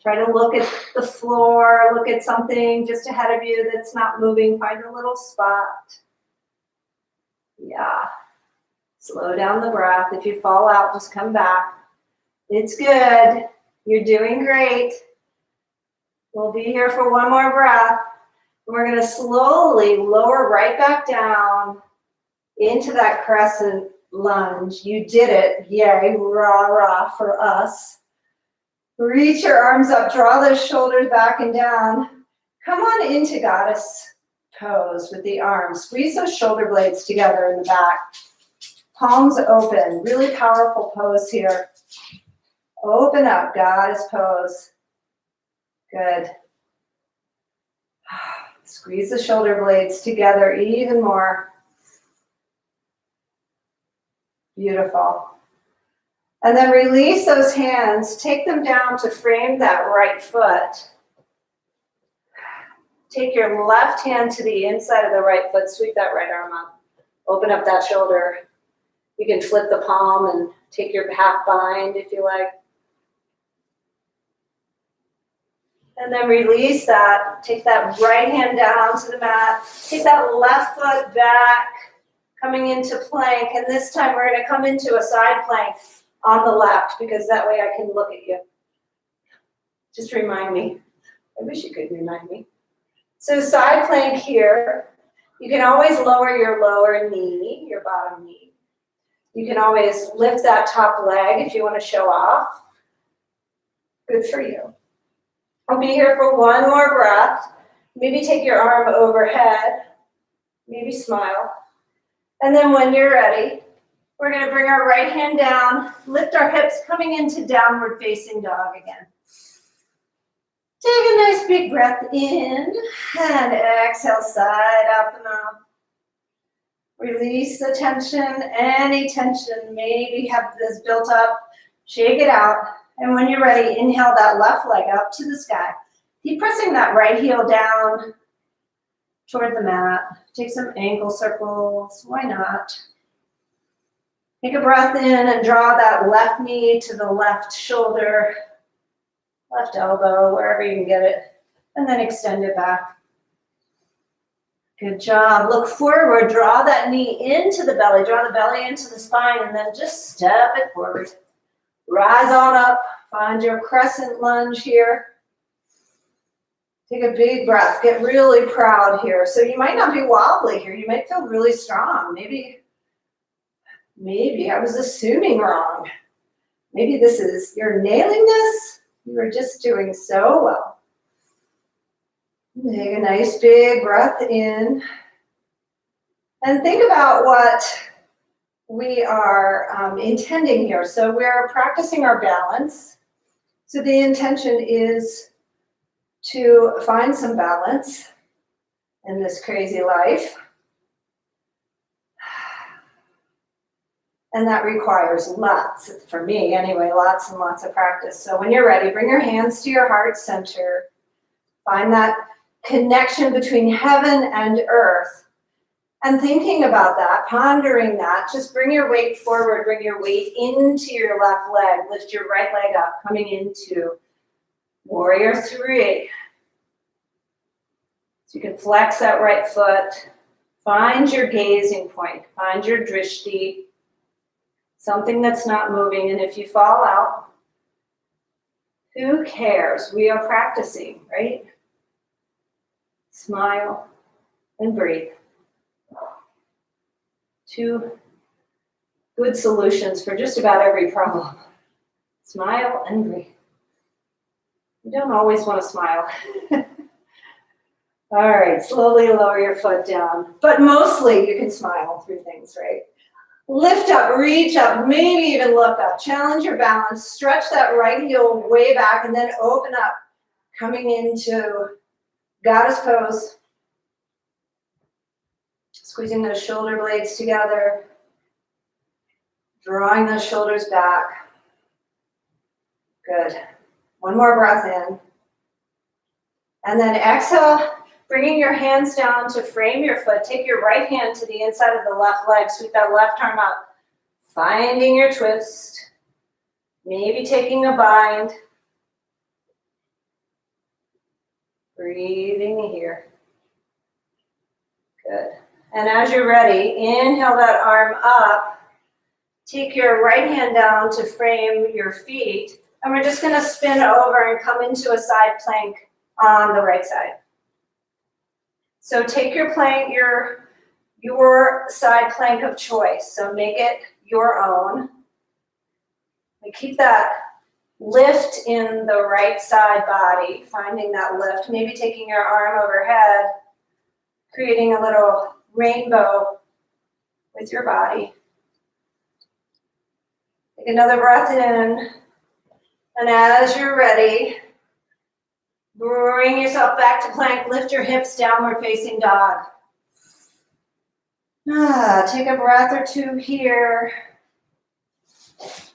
Try to look at the floor, look at something just ahead of you that's not moving. Find a little spot. Yeah. Slow down the breath. If you fall out, just come back. It's good. You're doing great. We'll be here for one more breath. We're going to slowly lower right back down into that crescent lunge. You did it. Yay. Rah, rah for us. Reach your arms up. Draw those shoulders back and down. Come on into goddess pose with the arms. Squeeze those shoulder blades together in the back. Palms open. Really powerful pose here. Open up, goddess pose. Good. Squeeze the shoulder blades together even more. Beautiful. And then release those hands. Take them down to frame that right foot. Take your left hand to the inside of the right foot. Sweep that right arm up. Open up that shoulder. You can flip the palm and take your half bind if you like. And then release that. Take that right hand down to the mat. Take that left foot back, coming into plank. And this time we're going to come into a side plank on the left, because that way I can look at you. Just remind me. I wish you could remind me. So side plank here. You can always lower your lower knee, your bottom knee. You can always lift that top leg if you want to show off. Good for you. I'll be here for one more breath. Maybe take your arm overhead. Maybe smile. And then when you're ready, We're going to bring our right hand down, lift our hips, coming into downward facing dog again. Take a nice big breath in and exhale, side out the mouth. Release the tension, any tension maybe have this built up, shake it out. And when you're ready, inhale that left leg up to the sky. Keep pressing that right heel down toward the mat. Take some ankle circles, why not? Take a breath in and draw that left knee to the left shoulder, left elbow, wherever you can get it, and then extend it back. Good job. Look forward, draw that knee into the belly, draw the belly into the spine, and then just step it forward. Rise on up, find your crescent lunge here. Take a big breath, get really proud here. So you might not be wobbly here, you might feel really strong. Maybe I was assuming wrong. Maybe this is, you're nailing this. You are just doing so well. Take a nice big breath in. And think about what we are intending here. So we're practicing our balance. So the intention is to find some balance in this crazy life. And that requires lots, for me anyway, lots and lots of practice. So when you're ready, bring your hands to your heart center. Find that connection between heaven and earth. And thinking about that, pondering that, just bring your weight forward, bring your weight into your left leg. Lift your right leg up, coming into Warrior 3. So you can flex that right foot. Find your gazing point. Find your drishti. Something that's not moving, and if you fall out, who cares? We are practicing, right? Smile and breathe. 2 good solutions for just about every problem. Smile and breathe. You don't always want to smile. All right, slowly lower your foot down, but mostly you can smile through things, right? Lift up, reach up, maybe even look up. Challenge your balance. Stretch that right heel way back and then open up, coming into Goddess Pose. Squeezing those shoulder blades together. Drawing those shoulders back. Good. One more breath in. And then exhale. Bringing your hands down to frame your foot. Take your right hand to the inside of the left leg. Sweep that left arm up. Finding your twist. Maybe taking a bind. Breathing here. Good. And as you're ready, inhale that arm up. Take your right hand down to frame your feet. And we're just going to spin over and come into a side plank on the right side. So take your plank, your side plank of choice. So make it your own. And keep that lift in the right side body, finding that lift. Maybe taking your arm overhead, creating a little rainbow with your body. Take another breath in. And as you're ready, bring yourself back to plank. Lift your hips, downward facing dog. Take a breath or 2 here.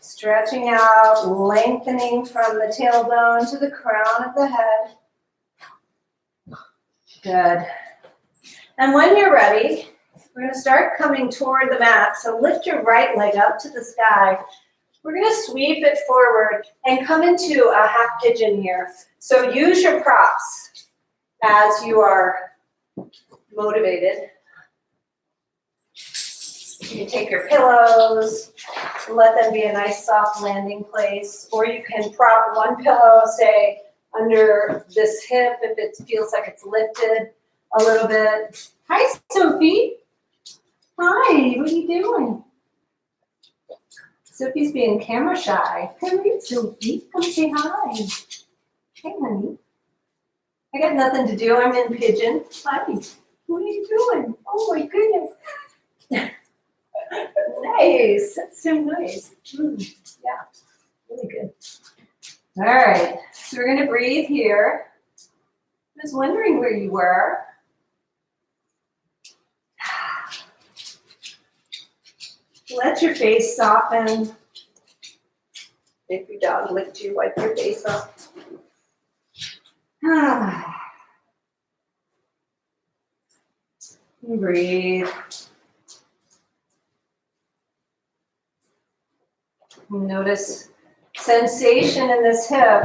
Stretching out, lengthening from the tailbone to the crown of the head. Good. And when you're ready, we're going to start coming toward the mat. So lift your right leg up to the sky. We're going to sweep it forward and come into a half pigeon here. So use your props as you are motivated. You can take your pillows, let them be a nice soft landing place, or you can prop one pillow, say, under this hip if it feels like it's lifted a little bit. Hi, Sophie. Hi, what are you doing? Sophie's being camera shy. Come here, Sophie. Come say hi. Hey, honey. I got nothing to do. I'm in pigeon. Hi. What are you doing? Oh, my goodness. Nice. That's so nice. Yeah, really good. All right. So we're going to breathe here. I was wondering where you were. Let your face soften. If your dog licked you, wipe your face off. Breathe. Notice sensation in this hip.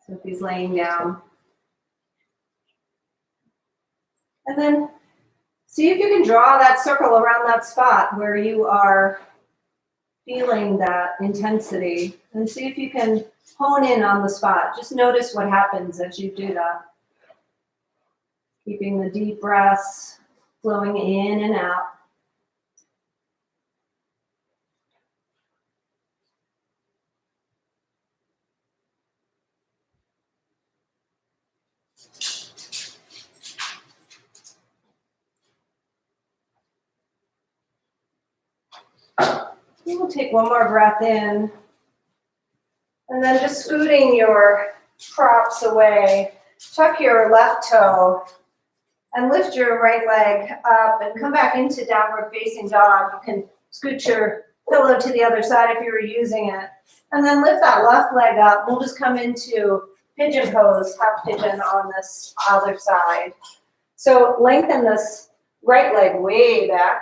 So if he's laying down. And then see if you can draw that circle around that spot where you are feeling that intensity. And see if you can hone in on the spot. Just notice what happens as you do that. Keeping the deep breaths flowing in and out. We'll take one more breath in. And then just scooting your props away. Tuck your left toe and lift your right leg up and come back into downward facing dog. You can scoot your pillow to the other side if you were using it. And then lift that left leg up. We'll just come into pigeon pose, half pigeon on this other side. So lengthen this right leg way back.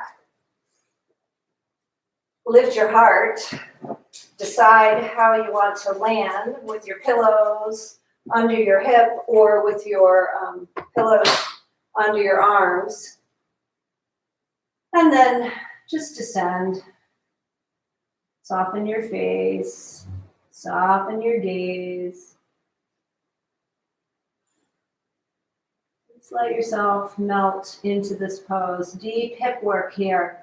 Lift your heart. Decide how you want to land with your pillows under your hip or with your pillows under your arms. And then just descend. Soften your face. Soften your gaze. Just let yourself melt into this pose. Deep hip work here.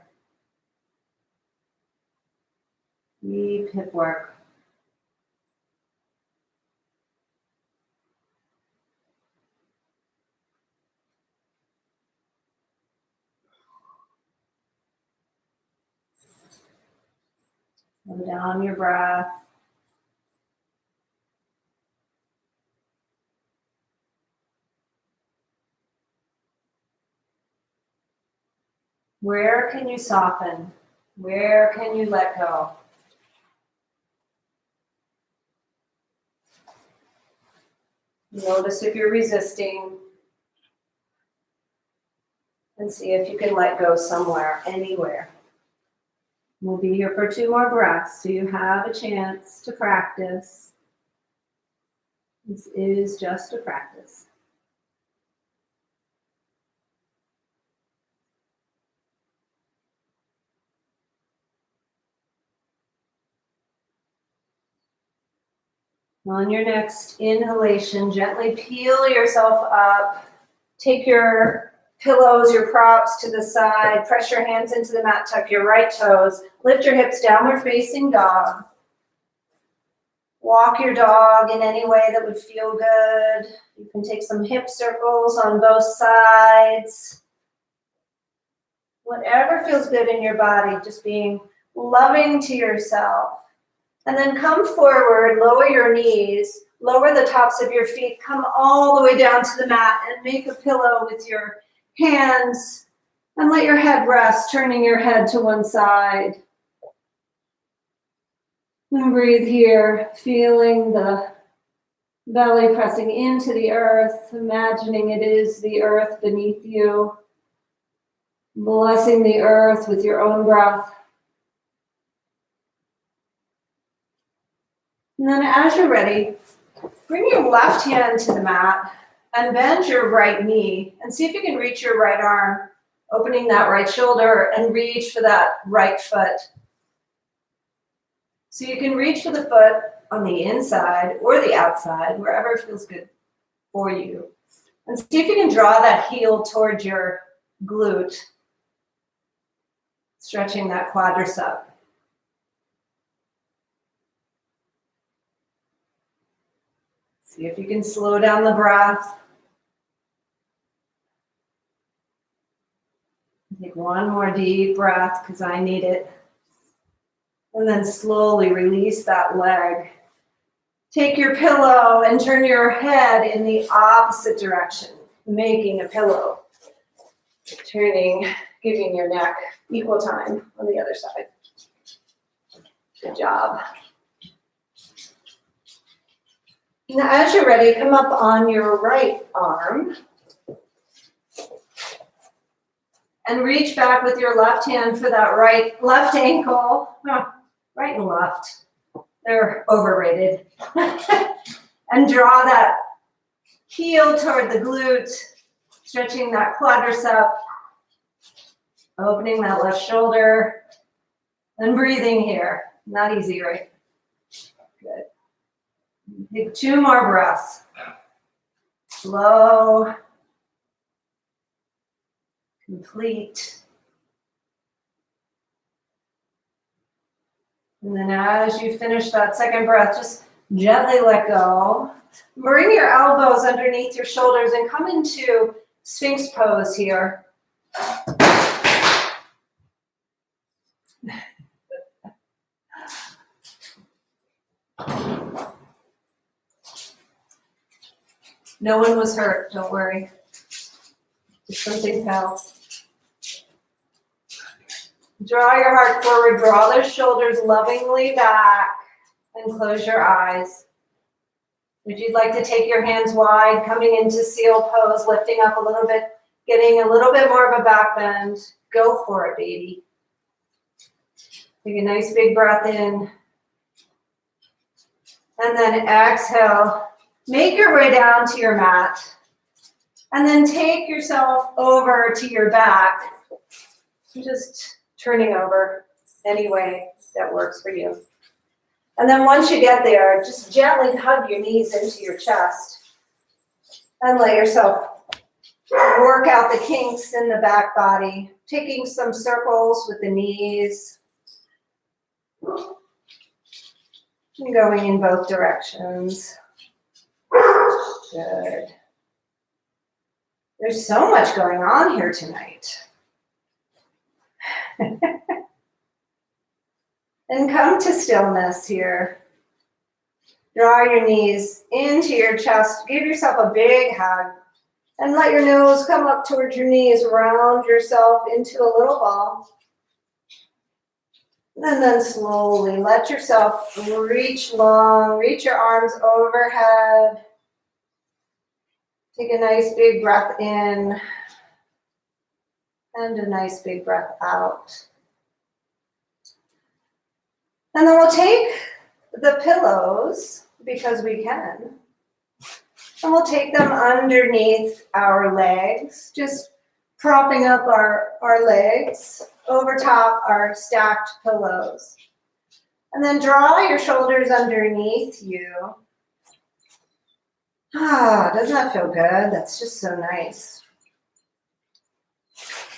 Deep hip work. Slow down your breath. Where can you soften? Where can you let go? Notice if you're resisting and see if you can let go somewhere, anywhere. We'll be here for 2 more breaths, so you have a chance to practice. This is just a practice. On your next inhalation, gently peel yourself up. Take your pillows, your props to the side. Press your hands into the mat. Tuck your right toes. Lift your hips, downward facing dog. Walk your dog in any way that would feel good. You can take some hip circles on both sides. Whatever feels good in your body, just being loving to yourself. And then come forward, lower your knees, lower the tops of your feet, come all the way down to the mat and make a pillow with your hands and let your head rest, turning your head to one side. And breathe here, feeling the belly pressing into the earth, imagining it is the earth beneath you, blessing the earth with your own breath. And then as you're ready, bring your left hand to the mat and bend your right knee and see if you can reach your right arm, opening that right shoulder and reach for that right foot. So you can reach for the foot on the inside or the outside, wherever feels good for you. And see if you can draw that heel towards your glute, stretching that quadricep. See if you can slow down the breath. Take one more deep breath because I need it. And then slowly release that leg. Take your pillow and turn your head in the opposite direction, making a pillow. Turning, giving your neck equal time on the other side. Good job. Now, as you're ready, come up on your right arm and reach back with your left hand for that left ankle. Right and left. They're overrated. And draw that heel toward the glute, stretching that quadricep, opening that left shoulder, and breathing here. Not easy, right? Good. Take 2 more breaths. Slow. Complete. And then as you finish that second breath, just gently let go. Bring your elbows underneath your shoulders and come into Sphinx Pose here. No one was hurt, don't worry. Just something fell. Draw your heart forward, draw those shoulders lovingly back, and close your eyes. If you'd like to take your hands wide, coming into seal pose, lifting up a little bit, getting a little bit more of a back bend, go for it, baby. Take a nice big breath in. And then exhale. Make your way down to your mat. And then take yourself over to your back. Just turning over any way that works for you. And then once you get there, just gently hug your knees into your chest. And let yourself work out the kinks in the back body. Taking some circles with the knees. And going in both directions. Good. There's so much going on here tonight. And come to stillness here. Draw your knees into your chest. Give yourself a big hug. And let your nose come up towards your knees. Round yourself into a little ball. And then slowly let yourself reach long. Reach your arms overhead. Take a nice big breath in. And a nice big breath out. And then we'll take the pillows, because we can, and we'll take them underneath our legs, just propping up our legs over top our stacked pillows. And then draw your shoulders underneath you. Doesn't that feel good? That's just so nice.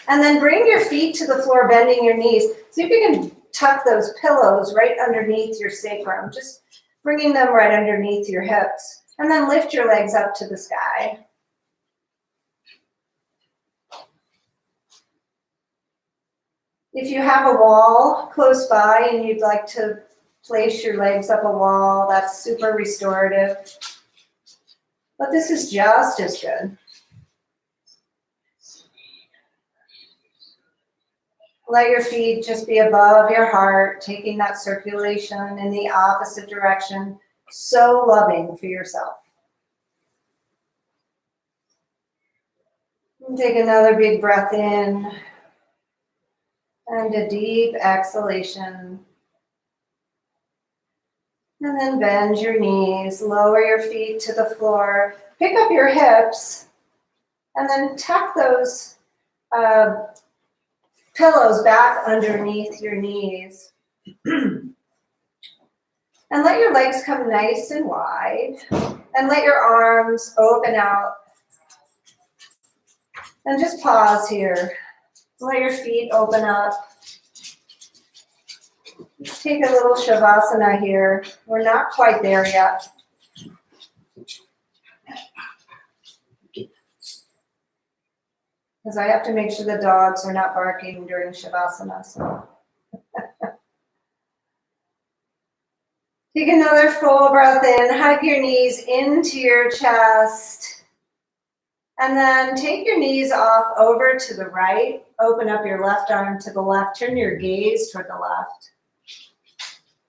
And then bring your feet to the floor, bending your knees. See if you can tuck those pillows right underneath your sacrum, just bringing them right underneath your hips. And then lift your legs up to the sky. If you have a wall close by and you'd like to place your legs up a wall, that's super restorative. But this is just as good. Let your feet just be above your heart, taking that circulation in the opposite direction. So loving for yourself. And take another big breath in. And a deep exhalation. And then bend your knees, lower your feet to the floor. Pick up your hips. And then tuck those pillows back underneath your knees. And let your legs come nice and wide. And let your arms open out. And just pause here. Let your feet open up. Just take a little Shavasana here. We're not quite there yet. because I have to make sure the dogs are not barking during Shavasana. So take another full breath in, hug your knees into your chest, and then take your knees off over to the right. Open up your left arm to the left. Turn your gaze toward the left.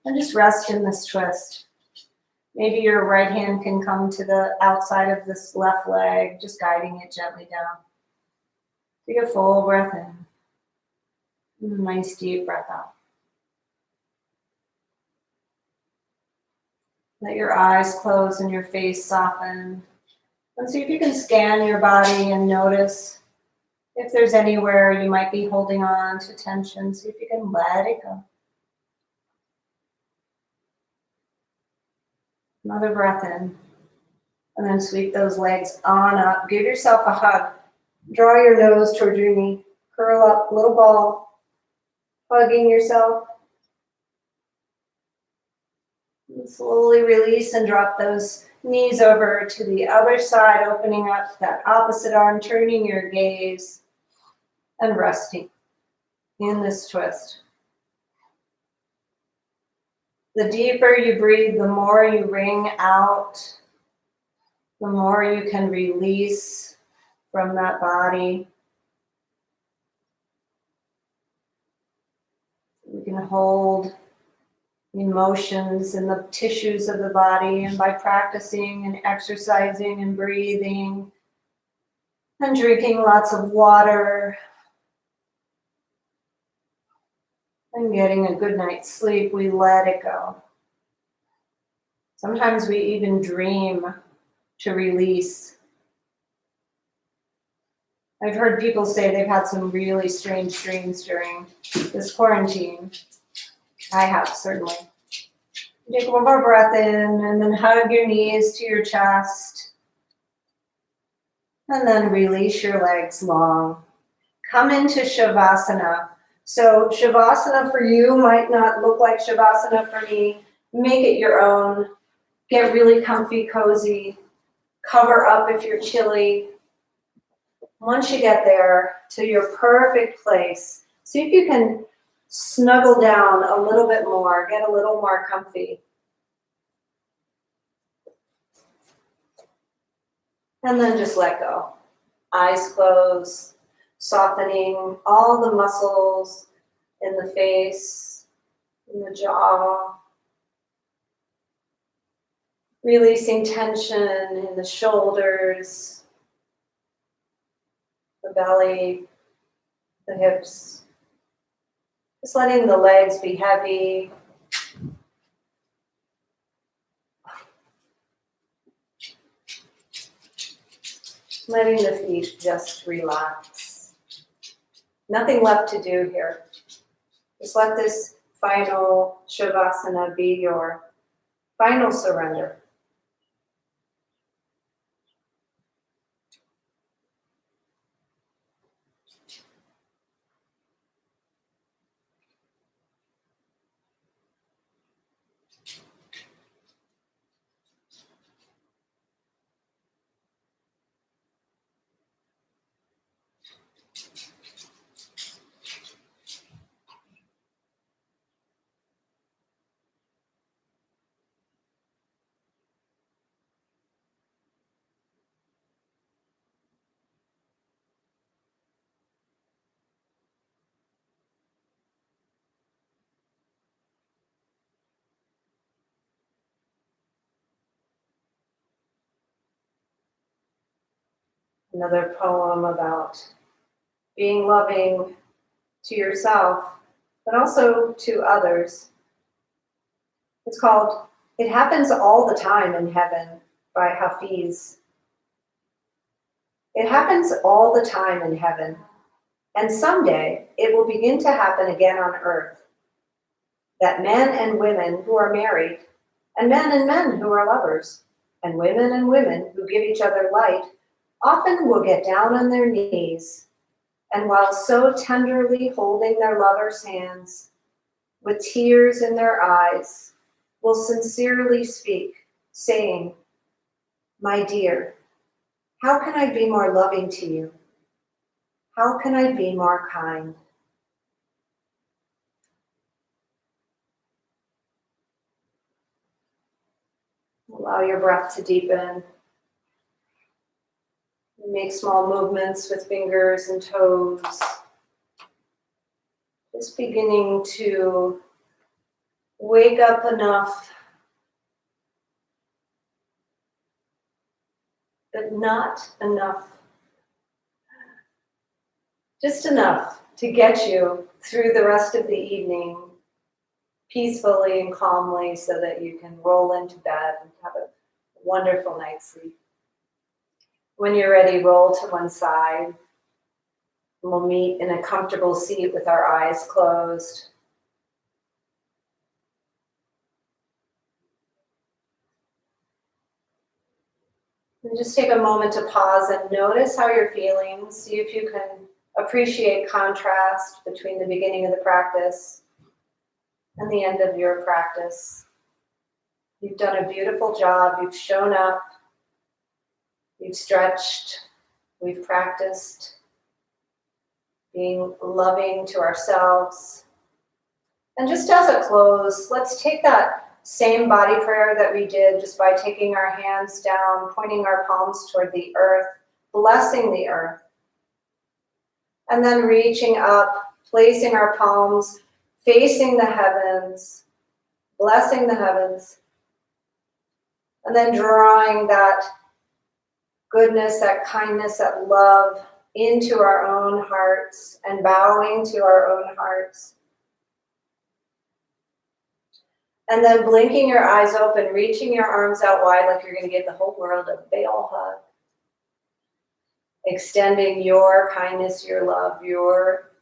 And just rest in this twist. Maybe your right hand can come to the outside of this left leg, just guiding it gently down. Take a full breath in. And a nice deep breath out. Let your eyes close and your face soften. And see if you can scan your body and notice if there's anywhere you might be holding on to tension. See if you can let it go. Another breath in. And then sweep those legs on up. Give yourself a hug. Draw your nose toward your knee. Curl up, little ball. Hugging yourself. And slowly release and drop those knees over to the other side, opening up that opposite arm, turning your gaze and resting in this twist. The deeper you breathe, the more you wring out, the more you can release from that body. You can hold emotions in the tissues of the body, and by practicing and exercising and breathing and drinking lots of water and getting a good night's sleep, we let it go. Sometimes we even dream to release. I've heard people say they've had some really strange dreams during this quarantine. I have, certainly. Take one more breath in and then hug your knees to your chest. And then release your legs long. Come into Shavasana. So Shavasana for you might not look like Shavasana for me. Make it your own. Get really comfy, cozy. Cover up if you're chilly. Once you get there to your perfect place, see if you can snuggle down a little bit more, get a little more comfy. And then just let go. Eyes closed, softening all the muscles in the face, in the jaw. Releasing tension in the shoulders, the belly, the hips. Just letting the legs be heavy. Letting the feet just relax. Nothing left to do here. Just let this final Shavasana be your final surrender. Another poem about being loving to yourself, but also to others. It's called It Happens All the Time in Heaven by Hafiz. It happens all the time in heaven, and someday it will begin to happen again on earth, that men and women who are married, and men who are lovers, and women who give each other light, often will get down on their knees, and while so tenderly holding their lovers' hands, with tears in their eyes, will sincerely speak, saying, "My dear, how can I be more loving to you? How can I be more kind? Allow your breath to deepen. Make small movements with fingers and toes. Just beginning to wake up enough, but not enough. Just enough to get you through the rest of the evening peacefully and calmly so that you can roll into bed and have a wonderful night's sleep. When you're ready, roll to one side. We'll meet in a comfortable seat with our eyes closed. And just take a moment to pause and notice how you're feeling. See if you can appreciate contrast between the beginning of the practice and the end of your practice. You've done a beautiful job. You've shown up. You've stretched. We've practiced being loving to ourselves. And just as a close, let's take that same body prayer that we did just by taking our hands down, pointing our palms toward the earth, blessing the earth. And then reaching up, placing our palms, facing the heavens, blessing the heavens. And then drawing that goodness, that kindness, that love into our own hearts and bowing to our own hearts. And then blinking your eyes open, reaching your arms out wide like you're going to give the whole world a big ol' hug. Extending your kindness, your love, your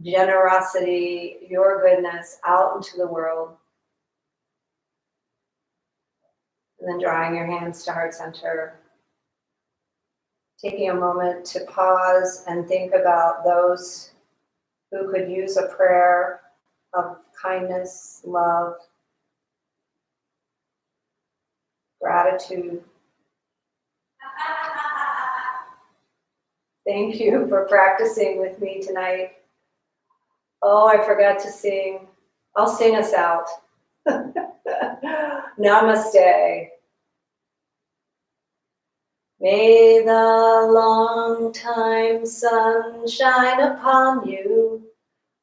generosity, your goodness out into the world. And then drawing your hands to heart center. Taking a moment to pause and think about those who could use a prayer of kindness, love, gratitude. Thank you for practicing with me tonight. Oh, I forgot to sing. I'll sing us out. Namaste. May the long time sun shine upon you.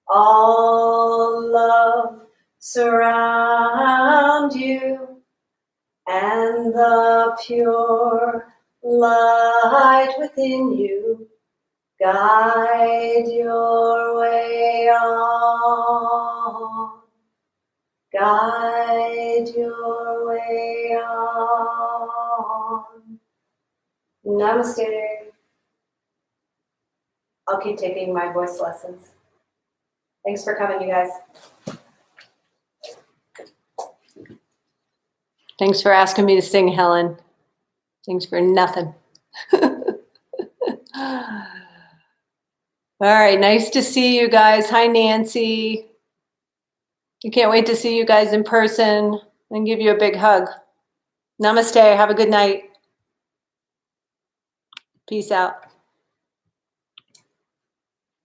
All love surround you. And the pure light within you guide your way on. Guide your way on. Namaste. I'll keep taking my voice lessons. Thanks for coming, you guys. Thanks for asking me to sing, Helen. Thanks for nothing. All right, nice to see you guys. Hi, Nancy. I can't wait to see you guys in person and give you a big hug. Namaste. Have a good night. Peace out.